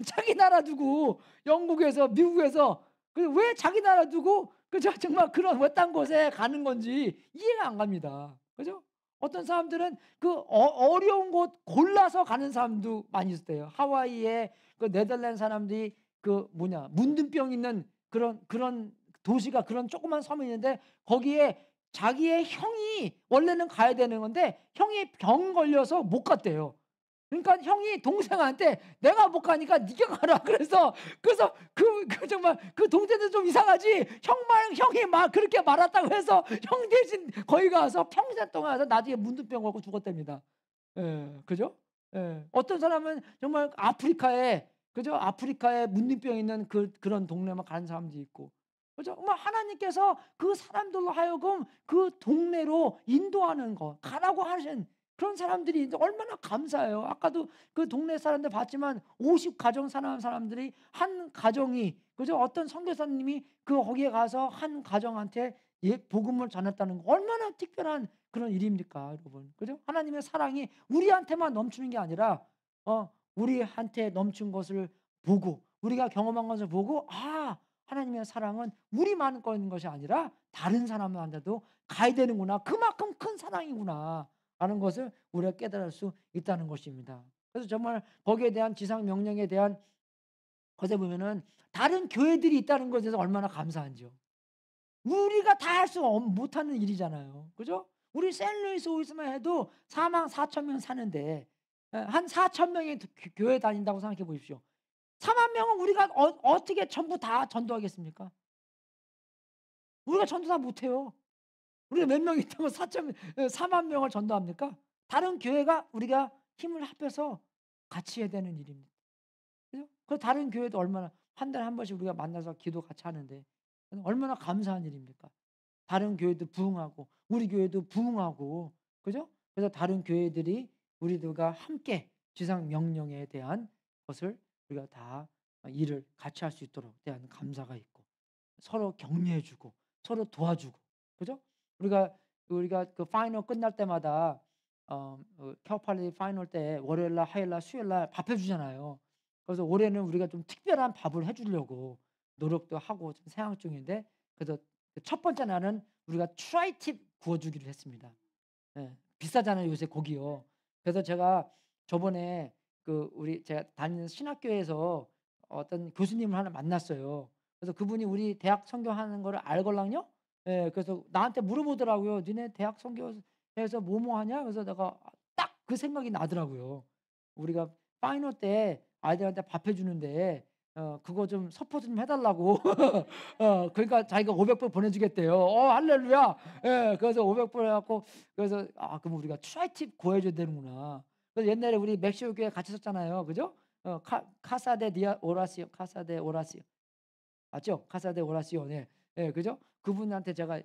자기 나라 두고 영국에서 미국에서 왜 자기 나라 두고 그죠? 정말 그런 외딴 곳에 가는 건지 이해가 안 갑니다. 그죠? 어떤 사람들은 그 어려운 곳 골라서 가는 사람도 많이 있어요. 하와이에 그 네덜란드 사람들이 그 뭐냐 문둥병 있는 그런 도시가 그런 조그만 섬이 있는데 거기에 자기의 형이 원래는 가야 되는 건데 형이 병 걸려서 못 갔대요. 그러니까 형이 동생한테 "내가 못 가니까 네가 가라." 그래서 정말 그 동생도 좀 이상하지 형이 막 그렇게 말았다고 해서 형 대신 거기 가서 평생 동안 해서 나중에 문둥병 걸고 죽었답니다. 예. 그죠? 예. 어떤 사람은 정말 아프리카에 그죠? 아프리카에 문둥병 있는 그런 동네만 가는 사람도 있고. 그죠? 뭐 하나님께서 그 사람들로 하여금 그 동네로 인도하는 거 가라고 하신 그런 사람들이 얼마나 감사해요. 아까도 그 동네 사람들 봤지만 50 가정 사는 사람들이 한 가정이 그죠? 어떤 선교사님이 거기에 가서 한 가정한테 복음을 전했다는 거 얼마나 특별한 그런 일입니까, 여러분. 그죠? 하나님의 사랑이 우리한테만 넘치는 게 아니라 우리한테 넘친 것을 보고 우리가 경험한 것을 보고 하나님의 사랑은 우리만 거 있는 것이 아니라 다른 사람한테도 가야 되는구나. 그만큼 큰 사랑이구나. 라는 것을 우리가 깨달을 수 있다는 것입니다. 그래서 정말 거기에 대한 지상 명령에 대한 것에 보면은 다른 교회들이 있다는 것에 대해서 얼마나 감사한지요. 우리가 다 할 수 못하는 일이잖아요. 그죠? 우리 샌루이스 오이스만 해도 44,000명 사는데 한 4,000명이 교회 다닌다고 생각해 보십시오. 4만 명은 우리가 어떻게 전부 다 전도하겠습니까? 우리가 전도 다 못해요. 우리가 몇 명 있다고 4만 명을 전도합니까? 다른 교회가 우리가 힘을 합해서 같이 해야 되는 일입니다. 그죠? 그 다른 교회도 얼마나 한 달에 한 번씩 우리가 만나서 기도 같이 하는데 얼마나 감사한 일입니까? 다른 교회도 부흥하고 우리 교회도 부흥하고 그죠? 그래서 다른 교회들이 우리들과 함께 지상 명령에 대한 것을 우리가 다 일을 같이 할 수 있도록 대한 감사가 있고 서로 격려해 주고 서로 도와주고 그죠? 우리가 그 파이널 끝날 때마다 케어팔리 파이널 때 월요일 날, 화요일 날, 수요일 날 밥 해 주잖아요. 그래서 올해는 우리가 좀 특별한 밥을 해 주려고 노력도 하고 좀 생각 중인데 그래서 그첫 번째 날은 우리가 트라이팁 구워 주기로 했습니다. 예. 비싸잖아요, 요새 고기요. 그래서 제가 저번에 제가 다니는 신학교에서 어떤 교수님을 하나 만났어요. 그래서 그분이 우리 대학 선교하는 거를 알걸랑요. 예. 그래서 나한테 물어보더라고요. "니네 대학 선교에서 뭐뭐 하냐?" 그래서 내가 딱 그 생각이 나더라고요. 우리가 파이널 때 아이들한테 밥 해 주는데 그거 좀 서포트 좀 해 달라고. 그러니까 자기가 500불 보내 주겠대요. 할렐루야. 예. 그래서 500불 해 갖고 그래서 그럼 우리가 트라이팁 구해 줘야 되는구나. 그래서 옛날에 우리 멕시코 교회 같이 썼잖아요. 그죠? 카사 데 디아 오라시오, 카사 데 오라시오. 맞죠? 카사 데 오라시오. 네. 예. 그죠? 그분한테 제가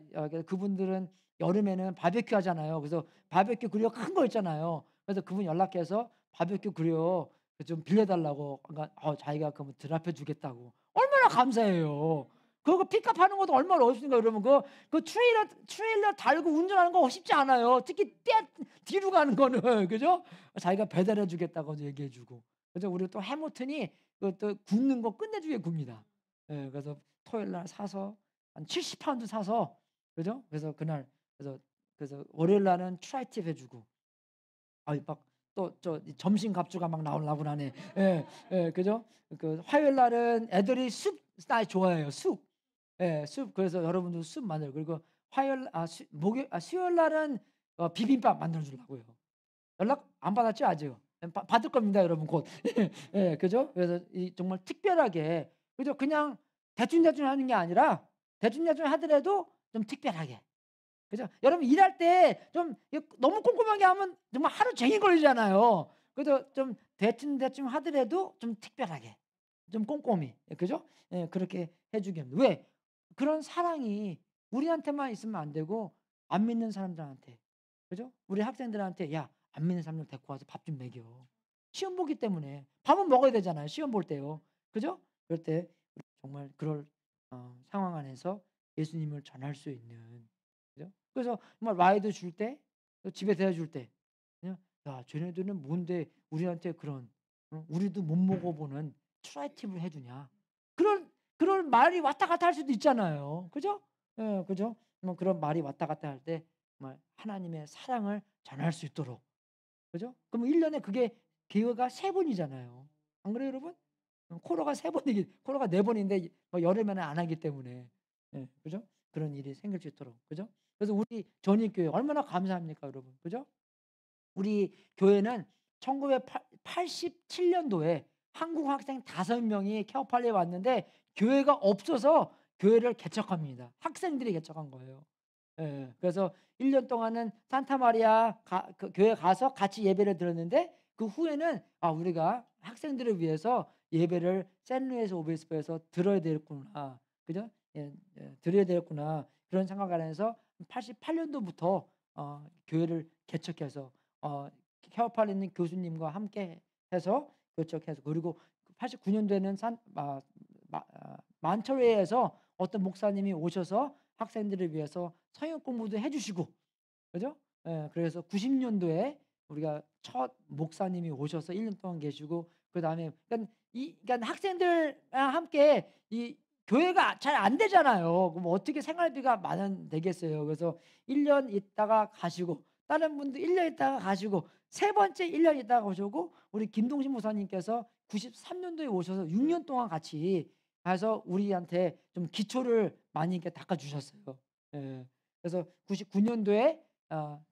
그분들은 여름에는 바베큐 하잖아요. 그래서 바베큐 그려 큰 거 있잖아요. 그래서 그분 연락해서 바베큐 그려 좀 빌려 달라고 그러니까 자기가 그러면 드랍해 주겠다고. 얼마나 감사해요. 그거 픽업하는 것도 얼마나 어렵습니까 여러분. 트레일러 달고 운전하는 거 쉽지 않아요. 특히 뒤로 가는 거는. 그죠? 자기가 배달해 주겠다고 얘기해 주고. 그래서 우리 또 해모튼이 또 굽는 거 끝내주게 굽니다. 예. 그래서 토요일 날 사서 한 70 파운드 사서 그죠? 그래서 그날 그래서 월요일 날은 트라이팁 해 주고 막 또 점심 갑주가 막 나오려고 하네. 예. 예. 그죠? 화요일 날은 애들이 숲 스타일 좋아해요, 숲. 예. 숲 그래서 여러분도 숲 만들고 그리고 화요일 아 수 목요 아 수요일 날은 비빔밥 만들어 주려고요. 연락 안 받았죠 아직? 받을 겁니다 여러분 곧. 예 그죠? 그래서 이 정말 특별하게 그죠? 그냥 대충대충 하는 게 아니라 대충대충 하더라도 좀 특별하게. 그죠? 여러분 일할 때 좀 너무 꼼꼼하게 하면 정말 하루 종일 걸리잖아요. 그래서 좀 대충대충 하더라도 좀 특별하게 좀 꼼꼼히 그죠? 예 그렇게 해 주게 합니다. 왜? 그런 사랑이 우리한테만 있으면 안 되고 안 믿는 사람들한테 그죠? 우리 학생들한테 "야 안 믿는 사람들 데리고 와서 밥 좀 먹여." 시험 보기 때문에 밥은 먹어야 되잖아요, 시험 볼 때요. 그죠? 그럴 때 정말 그럴 상황 안에서 예수님을 전할 수 있는 그죠? 그래서 정말 라이드 줄 때 또 집에 데려다 줄 때 그냥 '야 쟤네들은 뭔데 우리한테 그런 우리도 못 먹어 보는 트라이팁을 해 주냐.' 그런 말이 왔다 갔다 할 수도 있잖아요. 그죠? 예 그죠? 뭐 그런 말이 왔다 갔다 할 때 정말 하나님의 사랑을 전할 수 있도록 그죠? 그럼 1 년에 그게 기회가 3 번이잖아요. 안 그래요 여러분? 코로가 3 번이기 코로가 4 번인데 뭐 여름에는 안 하기 때문에. 예 그죠? 그런 일이 생길 수 있도록. 그죠? 그래서 우리 전입교회 얼마나 감사합니까 여러분. 그죠? 우리 교회는 1987 년도에 한국 학생 5 명이 케어팔리에 왔는데 교회가 없어서 교회를 개척합니다. 학생들이 개척한 거예요. 예. 그래서 1년 동안은 산타마리아 그 교회 가서 같이 예배를 드렸는데 그 후에는 우리가 학생들을 위해서 예배를 샌루이스 오비스포에서 들어야 되겠구나. 그죠? 예 드려야 되겠구나. 그런 생각 안에서 88 년도부터 교회를 개척해서 케어팔에 있는 교수님과 함께 해서 개척해서 그리고 89 년도에는 만처레이에서 어떤 목사님이 오셔서 학생들을 위해서 성역 공부도 해 주시고 그죠? 예. 그래서 90 년도에 우리가 첫 목사님이 오셔서 1년 동안 계시고 그다음에 그러니까 학생들과 함께 이 교회가 잘 안 되잖아요. 그럼 어떻게 생활비가 마련되겠어요. 그래서 1년 있다가 가시고 다른 분도 1년 있다가 가시고 세 번째 1년 있다가 오시고 우리 김동신 목사님께서 93 년도에 오셔서 6년 동안 같이 가서 우리한테 좀 기초를 많이 이렇게 닦아 주셨어요. 예. 그래서 99 년도에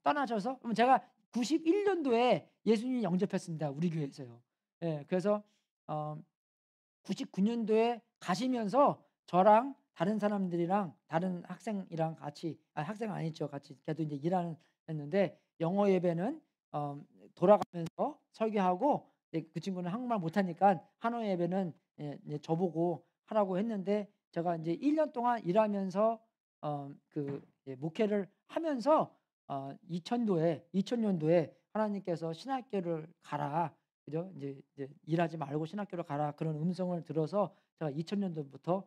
떠나셔서 그럼 제가 91 년도에 예수님 영접했습니다, 우리 교회에서요. 예. 그래서 어 99 년도에 가시면서 저랑 다른 사람들이랑 다른 학생이랑 같이 학생 아니죠. 같이 걔도 인제 일하는 했는데 영어 예배는 어 돌아가면서 설교하고 이제 그 친구는 한국말 못하니까 한어 예배는 이제 저보고 하라고 했는데 제가 인제 1년 동안 일하면서 목회를 하면서 2000 년도에 하나님께서 "신학교를 가라." 그죠? 이제 "일하지 말고 신학교로 가라." 그런 음성을 들어서 제가 2000년도부터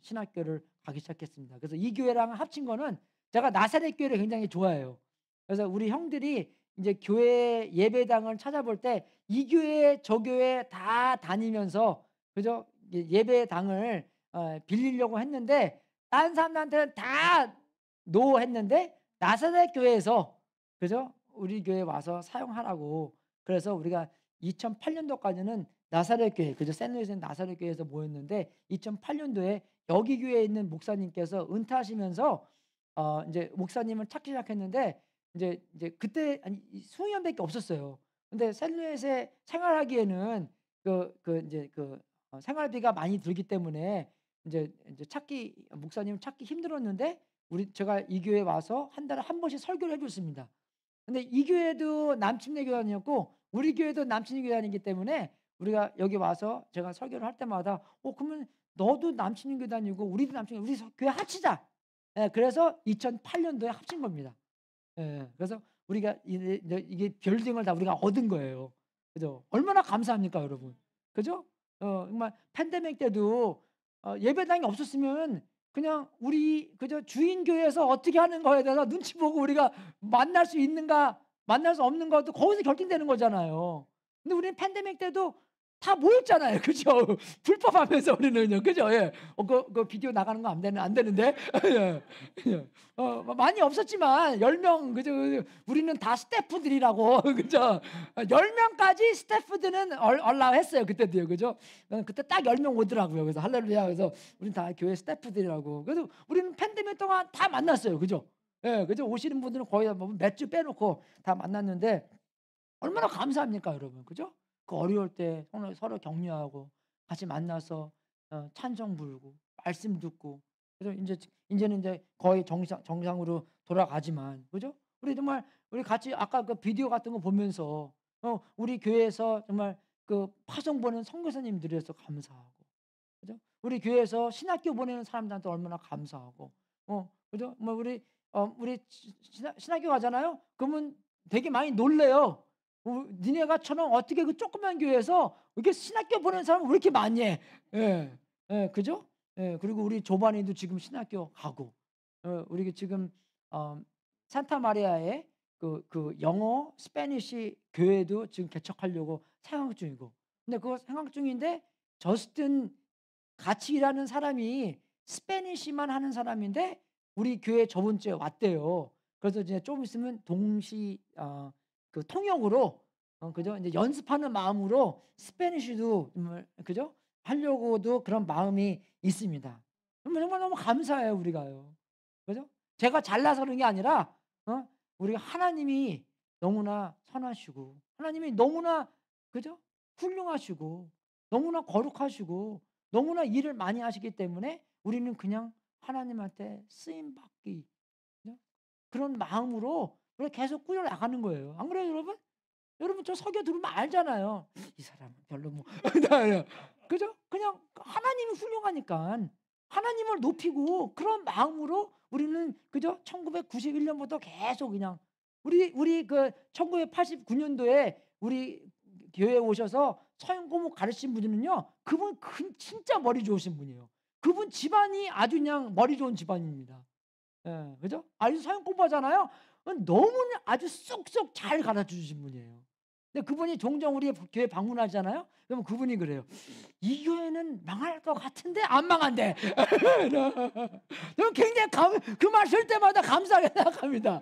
신학교를 가기 시작했습니다. 그래서 이 교회랑 합친 거는 제가 나사렛 교회를 굉장히 좋아해요. 그래서 우리 형들이 이제 교회 예배당을 찾아볼 때 이 교회 저 교회 다 다니면서 그죠? 예배당을 빌리려고 했는데 다른 사람들한테는 다 노 했는데 나사렛 교회에서 그죠? 우리 교회에 와서 사용하라고. 그래서 우리가 2008년도까지는 나사렛 교회 그죠? 샌루이스는 나사렛 교회에서 모였는데 2008년도에 여기 교회에 있는 목사님께서 은퇴하시면서 인제 목사님을 찾기 시작했는데 이제 그때 한 20 명밖에 없었어요. 근데 샌루이스에 생활하기에는 인제 생활비가 많이 들기 때문에 인제 목사님을 찾기 힘들었는데 제가 이 교회에 와서 한 달에 한 번씩 설교를 해 줬습니다. 근데 이 교회도 남침내 교단이었고 우리 교회도 남침내 교단이기 때문에 우리가 여기 와서 제가 설교를 할 때마다 그러면 너도 남침내 교단이고 우리도 남침내 우리 교회 합치자." 예 그래서 2008 년도에 합친 겁니다. 예. 그래서 우리가 이게 빌딩을 다 우리가 얻은 거예요. 그죠? 얼마나 감사합니까 여러분. 그죠? 정말 팬데믹 때도 예배당이 없었으면 그냥 우리 그저 주인 교회에서 어떻게 하는 거에 대해서 눈치 보고 우리가 만날 수 있는가 만날 수 없는 것도 거기서 결정되는 거잖아요. 근데 우리는 팬데믹 때도 다 모였잖아요. 그죠? 불법하면서 우리는요. 그죠? 예. 그 비디오 나가는 거 안 되는데. 예. 예. 많이 없었지만 10명 그죠? 우리는 다 스태프들이라고 그죠? 10 명까지 스태프들은 얼라우했어요 그때도요. 그죠? 그때 딱 10명 오더라고요. 그래서 할렐루야. 그래서 우리는 다 교회 스태프들이라고. 그래서 우리는 팬데믹 동안 다 만났어요. 그죠? 예. 그죠? 오시는 분들은 거의 다 뭐 몇 주 빼놓고 다 만났는데 얼마나 감사합니까 여러분. 그죠? 그 어려울 때 서로 격려하고 같이 만나서 찬송 부르고 말씀 듣고 그래서 인제는 인제 거의 정상으로 돌아가지만 그죠? 우리 정말 우리 같이 아까 그 비디오 같은 거 보면서 우리 교회에서 정말 그 파송 보낸 선교사님들에서 감사하고 그죠? 우리 교회에서 신학교 보내는 사람들한테 얼마나 감사하고 그죠? 뭐 우리 신학교 가잖아요. 그러면 되게 많이 놀래요. 니네가처럼 어떻게 그 조그만 교회에서 이렇게 신학교 보내는 사람을 왜 이렇게 많이 해? 예. 예 그죠? 예 그리고 우리 조반이도 지금 신학교 가고 우리 지금 어 산타 마리아에 영어 스패니시 교회도 지금 개척하려고 생각 중이고 근데 그거 생각 중인데 저스틴 같이 일하는 사람이 스패니시만 하는 사람인데 우리 교회 저번 주에 왔대요. 그래서 이제 좀 있으면 통역으로 그죠? 인제 연습하는 마음으로 스패니시도 정말 그죠? 하려고도 그런 마음이 있습니다. 정말 너무 감사해요 우리가요. 그죠? 제가 잘나서 그런 게 아니라 우리가 하나님이 너무나 선하시고 하나님이 너무나 그죠? 훌륭하시고 너무나 거룩하시고 너무나 일을 많이 하시기 때문에 우리는 그냥 하나님한테 쓰임 받기 그죠? 그런 마음으로 우리가 계속 꾸려 나가는 거예요. 안 그래요 여러분? 여러분 저 설교 들으면 알잖아요. 이 사람은 별로 뭐 그죠? 그냥 하나님이 훌륭하니깐 하나님을 높이고 그런 마음으로 우리는 그죠? 1991 년부터 계속 그냥 우리 그 1989 년도에 우리 교회에 오셔서 서영고목 가르친 분은요. 그분 진짜 머리 좋으신 분이에요. 그분 집안이 아주 그냥 머리 좋은 집안입니다. 예. 그죠? 아주 서영 공부하잖아요. 너무나 아주 쏙쏙 잘 가르쳐 주신 분이에요. 근데 그분이 종종 우리 교회 방문하잖아요. 그러면 그분이 그래요. "이 교회는 망할 것 같은데 안 망한대." 저는 굉장히 그 말 들 때마다 감사하게 생각합니다.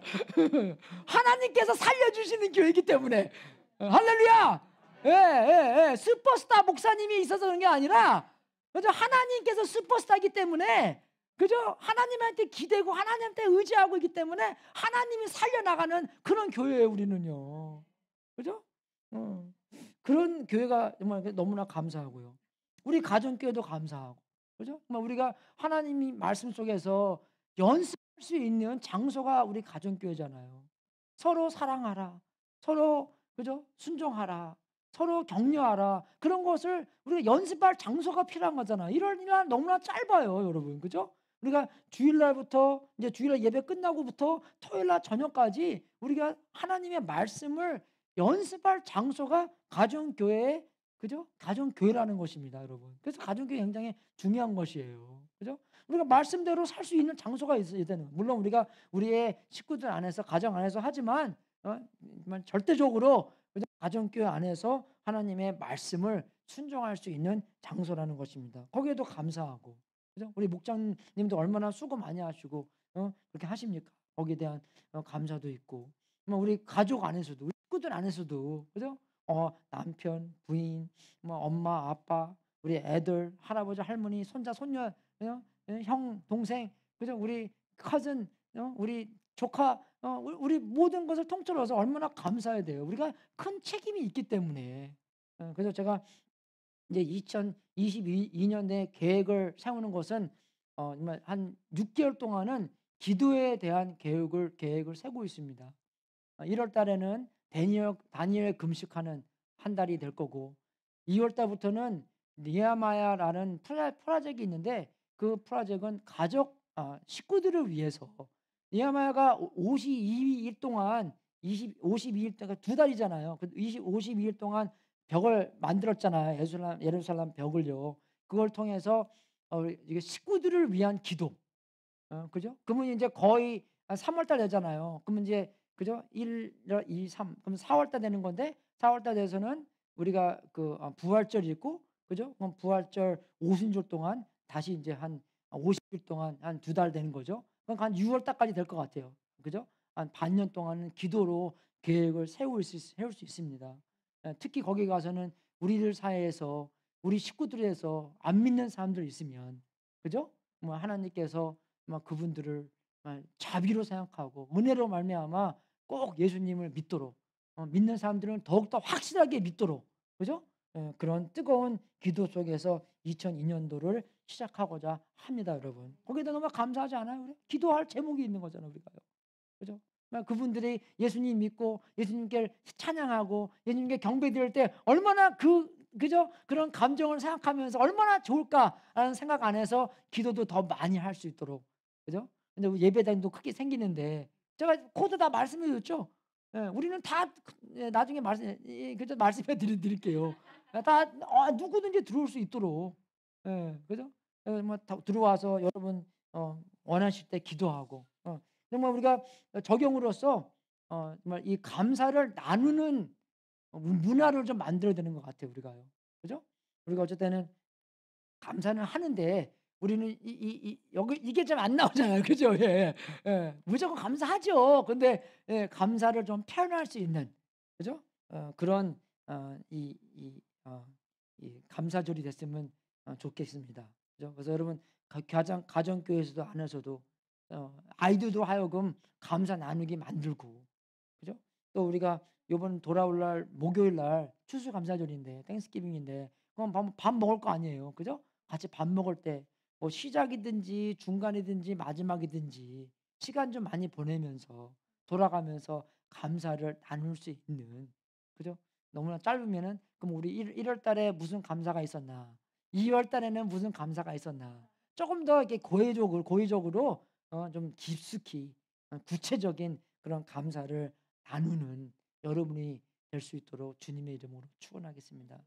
하나님께서 살려 주시는 교회이기 때문에. 할렐루야. 예. 슈퍼스타 목사님이 있어서 그런 게 아니라 그죠? 하나님께서 슈퍼스타이기 때문에 그죠? 하나님한테 기대고 하나님한테 의지하고 있기 때문에 하나님이 살려나가는 그런 교회예요 우리는요. 그죠? 어. 그런 교회가 정말 너무나 감사하고요. 우리 가정교회도 감사하고. 그죠? 정말 우리가 하나님이 말씀 속에서 연습할 수 있는 장소가 우리 가정교회잖아요. 서로 사랑하라. 서로 그죠? 순종하라. 서로 격려하라. 그런 것을 우리가 연습할 장소가 필요한 거잖아요. 1월 1일 날 너무나 짧아요, 여러분. 그죠? 우리가 주일날부터 이제 주일날 예배 끝나고부터 토요일날 저녁까지 우리가 하나님의 말씀을 연습할 장소가 가정교회에, 그죠? 가정교회라는 것입니다, 여러분. 그래서 가정교회 굉장히 중요한 것이에요. 그죠? 우리가 말씀대로 살 수 있는 장소가 있어야 되는 거예요. 물론 우리가 우리의 식구들 안에서, 가정 안에서 하지만 절대적으로, 그죠? 가정교회 안에서 하나님의 말씀을 순종할 수 있는 장소라는 것입니다. 거기에도 감사하고, 그죠? 우리 목장님도 얼마나 수고 많이 하시고 그렇게 하십니까? 거기에 대한 감사도 있고, 우리 가족 안에서도, 우리 식구들 안에서도, 그죠? 남편, 부인, 엄마, 아빠, 우리 애들, 할아버지, 할머니, 손자, 손녀, 형, 동생, 그죠? 우리 커즌, 우리 조카, 우리 모든 것을 통틀어서 얼마나 감사해야 돼요. 우리가 큰 책임이 있기 때문에. 그래서 제가 이제 2022년에 계획을 세우는 것은 정말 한 6개월 동안은 기도에 대한 계획을 세우고 있습니다. 1월 달에는 다니엘 금식하는 한 달이 될 거고, 2월 달부터는 니아마야라는 프로젝트가 있는데, 그 프로젝트는 식구들을 위해서, 니아마야가 52일 동안 52일 동안 두 달이잖아요. 52일 동안 벽을 만들었잖아요. 예루살렘 벽을요. 그걸 통해서 이게 식구들을 위한 기도. 그죠? 그러면 이제 거의 한 3월 달 되잖아요. 그러면 이제, 그죠? 1, 2, 3. 그럼 4월 달 되는 건데, 4월 달 돼서는 우리가 부활절이 있고, 그죠? 그럼 부활절 오순절 동안 다시 이제 한 50일 동안 한 두 달 되는 거죠. 그럼 한 6월 달까지 될 것 같아요. 그죠? 한 반년 동안은 기도로 계획을 세울 수 있습니다. 특히 거기 가서는 우리들 사이에서, 우리 식구들에서 안 믿는 사람들 있으면, 그죠? 하나님께서 그분들을 자비로 생각하고 은혜로 말미암아 꼭 예수님을 믿도록, 믿는 사람들은 더욱더 확실하게 믿도록, 그죠? 그런 뜨거운 기도 속에서 2002년도를 시작하고자 합니다, 여러분. 거기에다 너무 감사하지 않아요? 우리 기도할 제목이 있는 거잖아요, 우리가요. 그죠? 그분들이 예수님 믿고 예수님께 찬양하고 예수님께 경배드릴 때 얼마나 그죠? 그런 감정을 생각하면서 얼마나 좋을까라는 생각 안에서 기도도 더 많이 할 수 있도록, 그죠? 근데 예배당도 크게 생기는데, 제가 코드 다 말씀해 줬죠. 우리는 다 나중에 그죠? 말씀해 드릴게요. 다 누구든지 들어올 수 있도록, 그죠? 들어와서 여러분 원하실 때 기도하고, 정말 우리가 적용으로서 정말 이 감사를 나누는 문화를 좀 만들어야 되는 것 같아요, 우리가요. 그죠? 우리가 어쨌든 감사는 하는데, 우리는 여기 이게 좀 안 나오잖아요. 그죠? 예. 예. 무조건 감사하죠. 근데 감사를 좀 표현할 수 있는, 그죠? 그런 이 감사절이 됐으면 좋겠습니다. 그죠? 그래서 여러분, 가정교회에서도 안에서도 아이들도 하여금 감사 나누기 만들고, 그죠? 또 우리가 요번 돌아올 날 목요일 날 추수감사절인데, 땡스기빙인데, 그럼 밥 먹을 거 아니에요. 그죠? 같이 밥 먹을 때 시작이든지 중간이든지 마지막이든지 시간 좀 많이 보내면서 돌아가면서 감사를 나눌 수 있는, 그죠? 너무나 짧으면은, 그럼 우리 1월 달에 무슨 감사가 있었나? 2월 달에는 무슨 감사가 있었나? 조금 더 이렇게 고의적으로 좀 깊숙이 구체적인 그런 감사를 나누는 여러분이 될 수 있도록 주님의 이름으로 축원하겠습니다.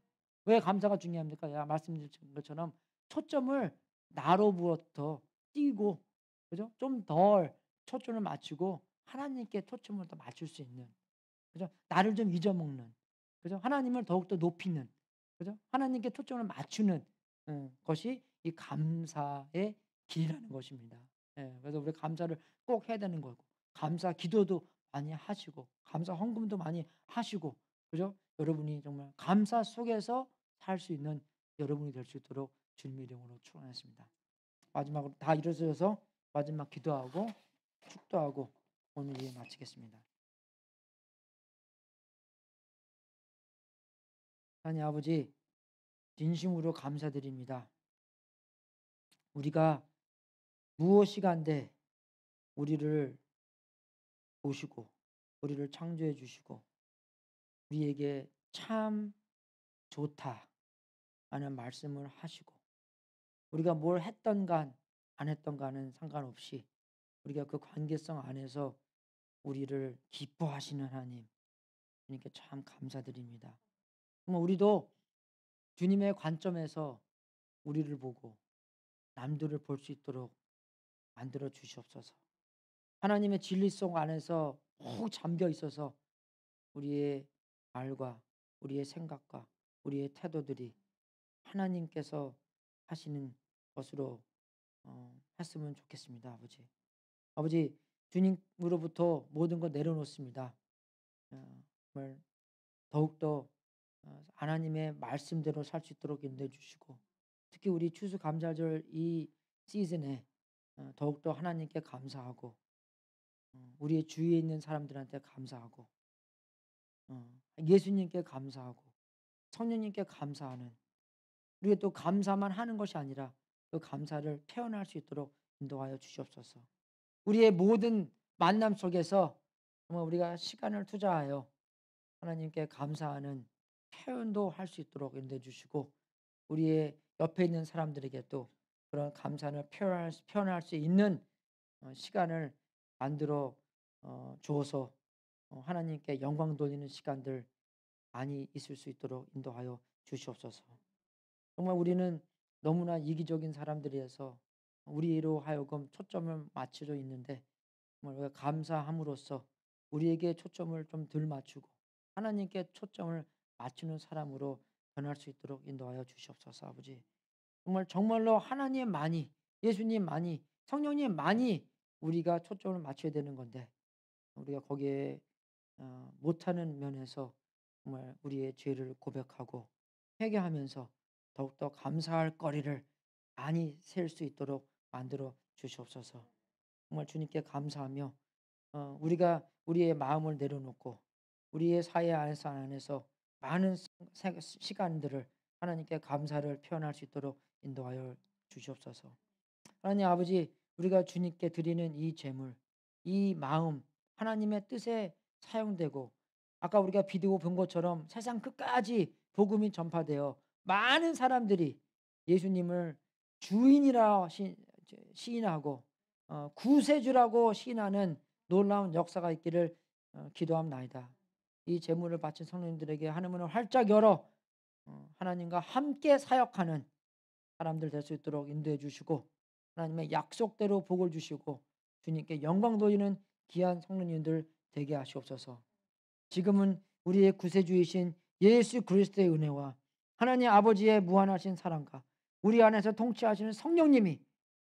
왜 감사가 중요합니까? 말씀드린 것처럼 초점을 나로부터 띄고, 그죠? 좀 덜 초점을 맞추고 하나님께 초점을 더 맞출 수 있는, 그죠? 나를 좀 잊어먹는, 그죠? 하나님을 더욱더 높이는, 그죠? 하나님께 초점을 맞추는 것이 이 감사의 길이라는 것입니다. 그래서 우리 감사를 꼭 해야 되는 거고, 감사 기도도 많이 하시고, 감사 헌금도 많이 하시고, 그죠? 여러분이 정말 감사 속에서 살 수 있는 여러분이 될 수 있도록 주님의 이름으로 축원하겠습니다. 마지막으로 다 일어서서 마지막 기도하고 축도하고 오늘 예배 마치겠습니다. 하나님 아버지, 진심으로 감사드립니다. 우리가 무엇이 간데 우리를 보시고 우리를 창조해 주시고 우리에게 참 좋다 라는 말씀을 하시고, 우리가 뭘 했던 간 안 했던 간은 상관없이 우리가 그 관계성 안에서 우리를 기뻐하시는 하나님, 주님께 참 감사드립니다. 정말 우리도 주님의 관점에서 우리를 보고 남들을 볼 수 있도록 만들어 주시옵소서. 하나님의 진리성 안에서 푹 잠겨 있어서 우리의 말과 우리의 생각과 우리의 태도들이 하나님께서 하시는 것으로 했으면 좋겠습니다. 아버지. 아버지, 주님으로부터 모든 것 내려놓습니다. 정말 더욱더 하나님의 말씀대로 살 수 있도록 인도해 주시고, 특히 우리 추수감사절 이 시즌에 더욱더 하나님께 감사하고, 우리의 주위에 있는 사람들한테 감사하고, 예수님께 감사하고, 성령님께 감사하는, 우리가 또 감사만 하는 것이 아니라 그 감사를 표현할 수 있도록 인도하여 주시옵소서. 우리의 모든 만남 속에서 정말 우리가 시간을 투자하여 하나님께 감사하는 표현도 할 수 있도록 인도해 주시고, 우리의 옆에 있는 사람들에게 또 그런 감사를 표현할 수 있는 시간을 만들어 주어서 하나님께 영광 돌리는 시간들 많이 있을 수 있도록 인도하여 주시옵소서. 정말 우리는 너무나 이기적인 사람들이어서 우리로 하여금 초점을 맞추려 있는데, 정말 우리가 감사함으로써 우리에게 초점을 좀 덜 맞추고 하나님께 초점을 맞추는 사람으로 변할 수 있도록 인도하여 주시옵소서. 아버지, 정말 정말로 하나님만이, 예수님만이, 성령님만이 우리가 초점을 맞춰야 되는 건데, 우리가 거기에 못하는 면에서 정말 우리의 죄를 고백하고 회개하면서 더욱더 감사할 거리를 많이 셀 수 있도록 만들어 주시옵소서. 정말 주님께 감사하며 우리가 우리의 마음을 내려놓고 우리의 사회 안에서 많은 시간들을 하나님께 감사를 표현할 수 있도록 인도하여 주시옵소서. 하나님 아버지, 우리가 주님께 드리는 이 제물, 이 마음, 하나님의 뜻에 사용되고, 아까 우리가 비디오 본 것처럼 세상 끝까지 복음이 전파되어 많은 사람들이 예수님을 주인이라 시인하고 구세주라고 시인하는 놀라운 역사가 있기를 기도합나이다. 이 제물을 바친 성령님들에게 하늘문을 활짝 열어 하나님과 함께 사역하는 사람들 될 수 있도록 인도해 주시고, 하나님의 약속대로 복을 주시고 주님께 영광 돌리는 귀한 성령님들 되게 하시옵소서. 지금은 우리의 구세주이신 예수 그리스도의 은혜와 하나님 아버지의 무한하신 사랑과 우리 안에서 통치하시는 성령님이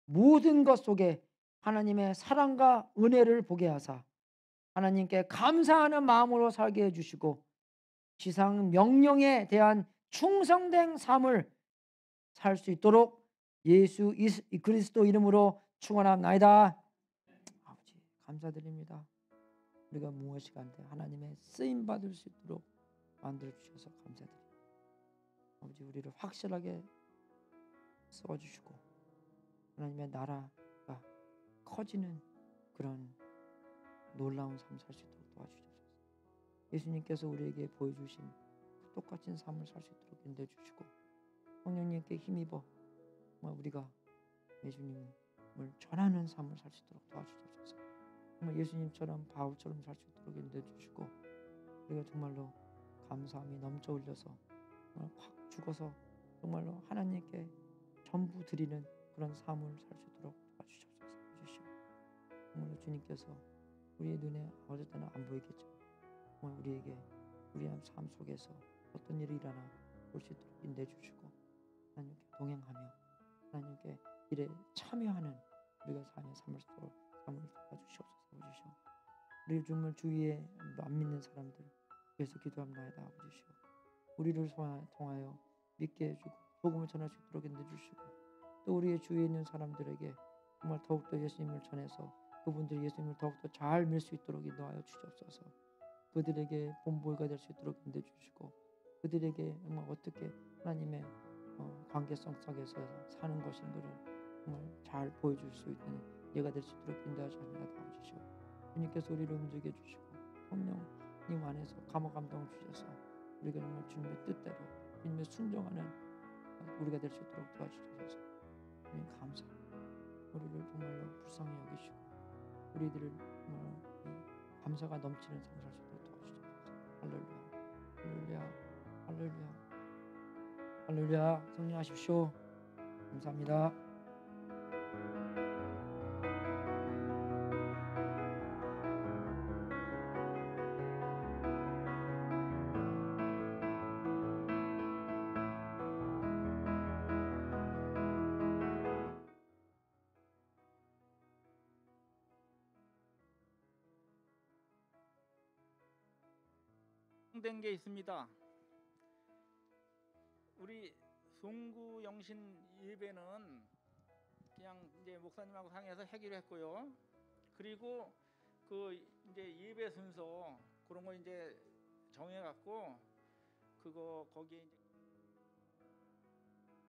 모든 것 속에 하나님의 사랑과 은혜를 보게 하사 하나님께 감사하는 마음으로 살게 해주시고, 지상 명령에 대한 충성된 삶을 살 수 있도록 예수 그리스도 이름으로 축원합나이다. 아버지, 감사드립니다. 우리가 무엇이 간데 하나님의 쓰임 받을 수 있도록 만들어 주셔서 감사드립니다. 아버지, 우리를 확실하게 써주시고 하나님의 나라가 커지는 그런 놀라운 삶 살 수 있도록 도와주시옵소서. 예수님께서 우리에게 보여주신 그 똑같은 삶을 살 수 있도록 인도해 주시고, 성령님께 힘입어 정말 우리가 예수님을 전하는 삶을 살 수 있도록 도와주시옵소서. 정말 예수님처럼 바울처럼 살 수 있도록 인도해 주시고, 우리가 정말로 감사함이 넘쳐 흘려서 정말 확 죽어서 정말로 하나님께 전부 드리는 그런 삶을 살 수 있도록 도와주시옵소서. 정말로 주님께서 우리의 눈에 어느 때는 안 보이겠지만 정말 우리에게 우리의 삶 속에서 어떤 일이 일어나 볼 수 있도록 인도해 주시고, 하나님께 동행하며 하나님께 일에 참여하는 우리가 삶을 도와주시옵소서. 아버지시오, 우리 정말 주위에 안 믿는 사람들 위해서 기도합나이다. 아버지시오, 우리를 통하여 믿게 해주고 복음을 전할 수 있도록 인도해 주시고, 또 우리의 주위에 있는 사람들에게 정말 더욱더 예수님을 전해서 그분들이 예수님을 더욱더 잘 믿을 수 있도록 인도하여 주시옵소서. 그들에게 본보기가 될 수 있도록 인도해 주시고, 그들에게 정말 어떻게 하나님의 관계성 속에서 사는 것인가를 정말 잘 보여줄 수 있는 예가 될 수 있도록 인도하시옵나이다. 아버지시오, 주님께서 우리를 움직여 주시고 성령님 안에서 감화 감동을 주셔서 우리가 정말 주님의 뜻대로 주님의 순종하는 우리가 될 수 있도록 도와주셔서 주님 감사합니다. 우리를 정말로 불쌍히 여기시고 우리들을 정말 감사가 넘치는 삶을 살 수 있도록 도와주시옵소서. 할렐루야. 할렐루야. 할렐루야. 할렐루야. 승리하십시오. 감사합니다. 된 게 있습니다. 우리 송구 영신 예배는 그냥 이제 목사님하고 상의해서 해결했고요. 그리고 그 이제 예배 순서 그런 거 이제 정해 갖고 그거 거기에 이제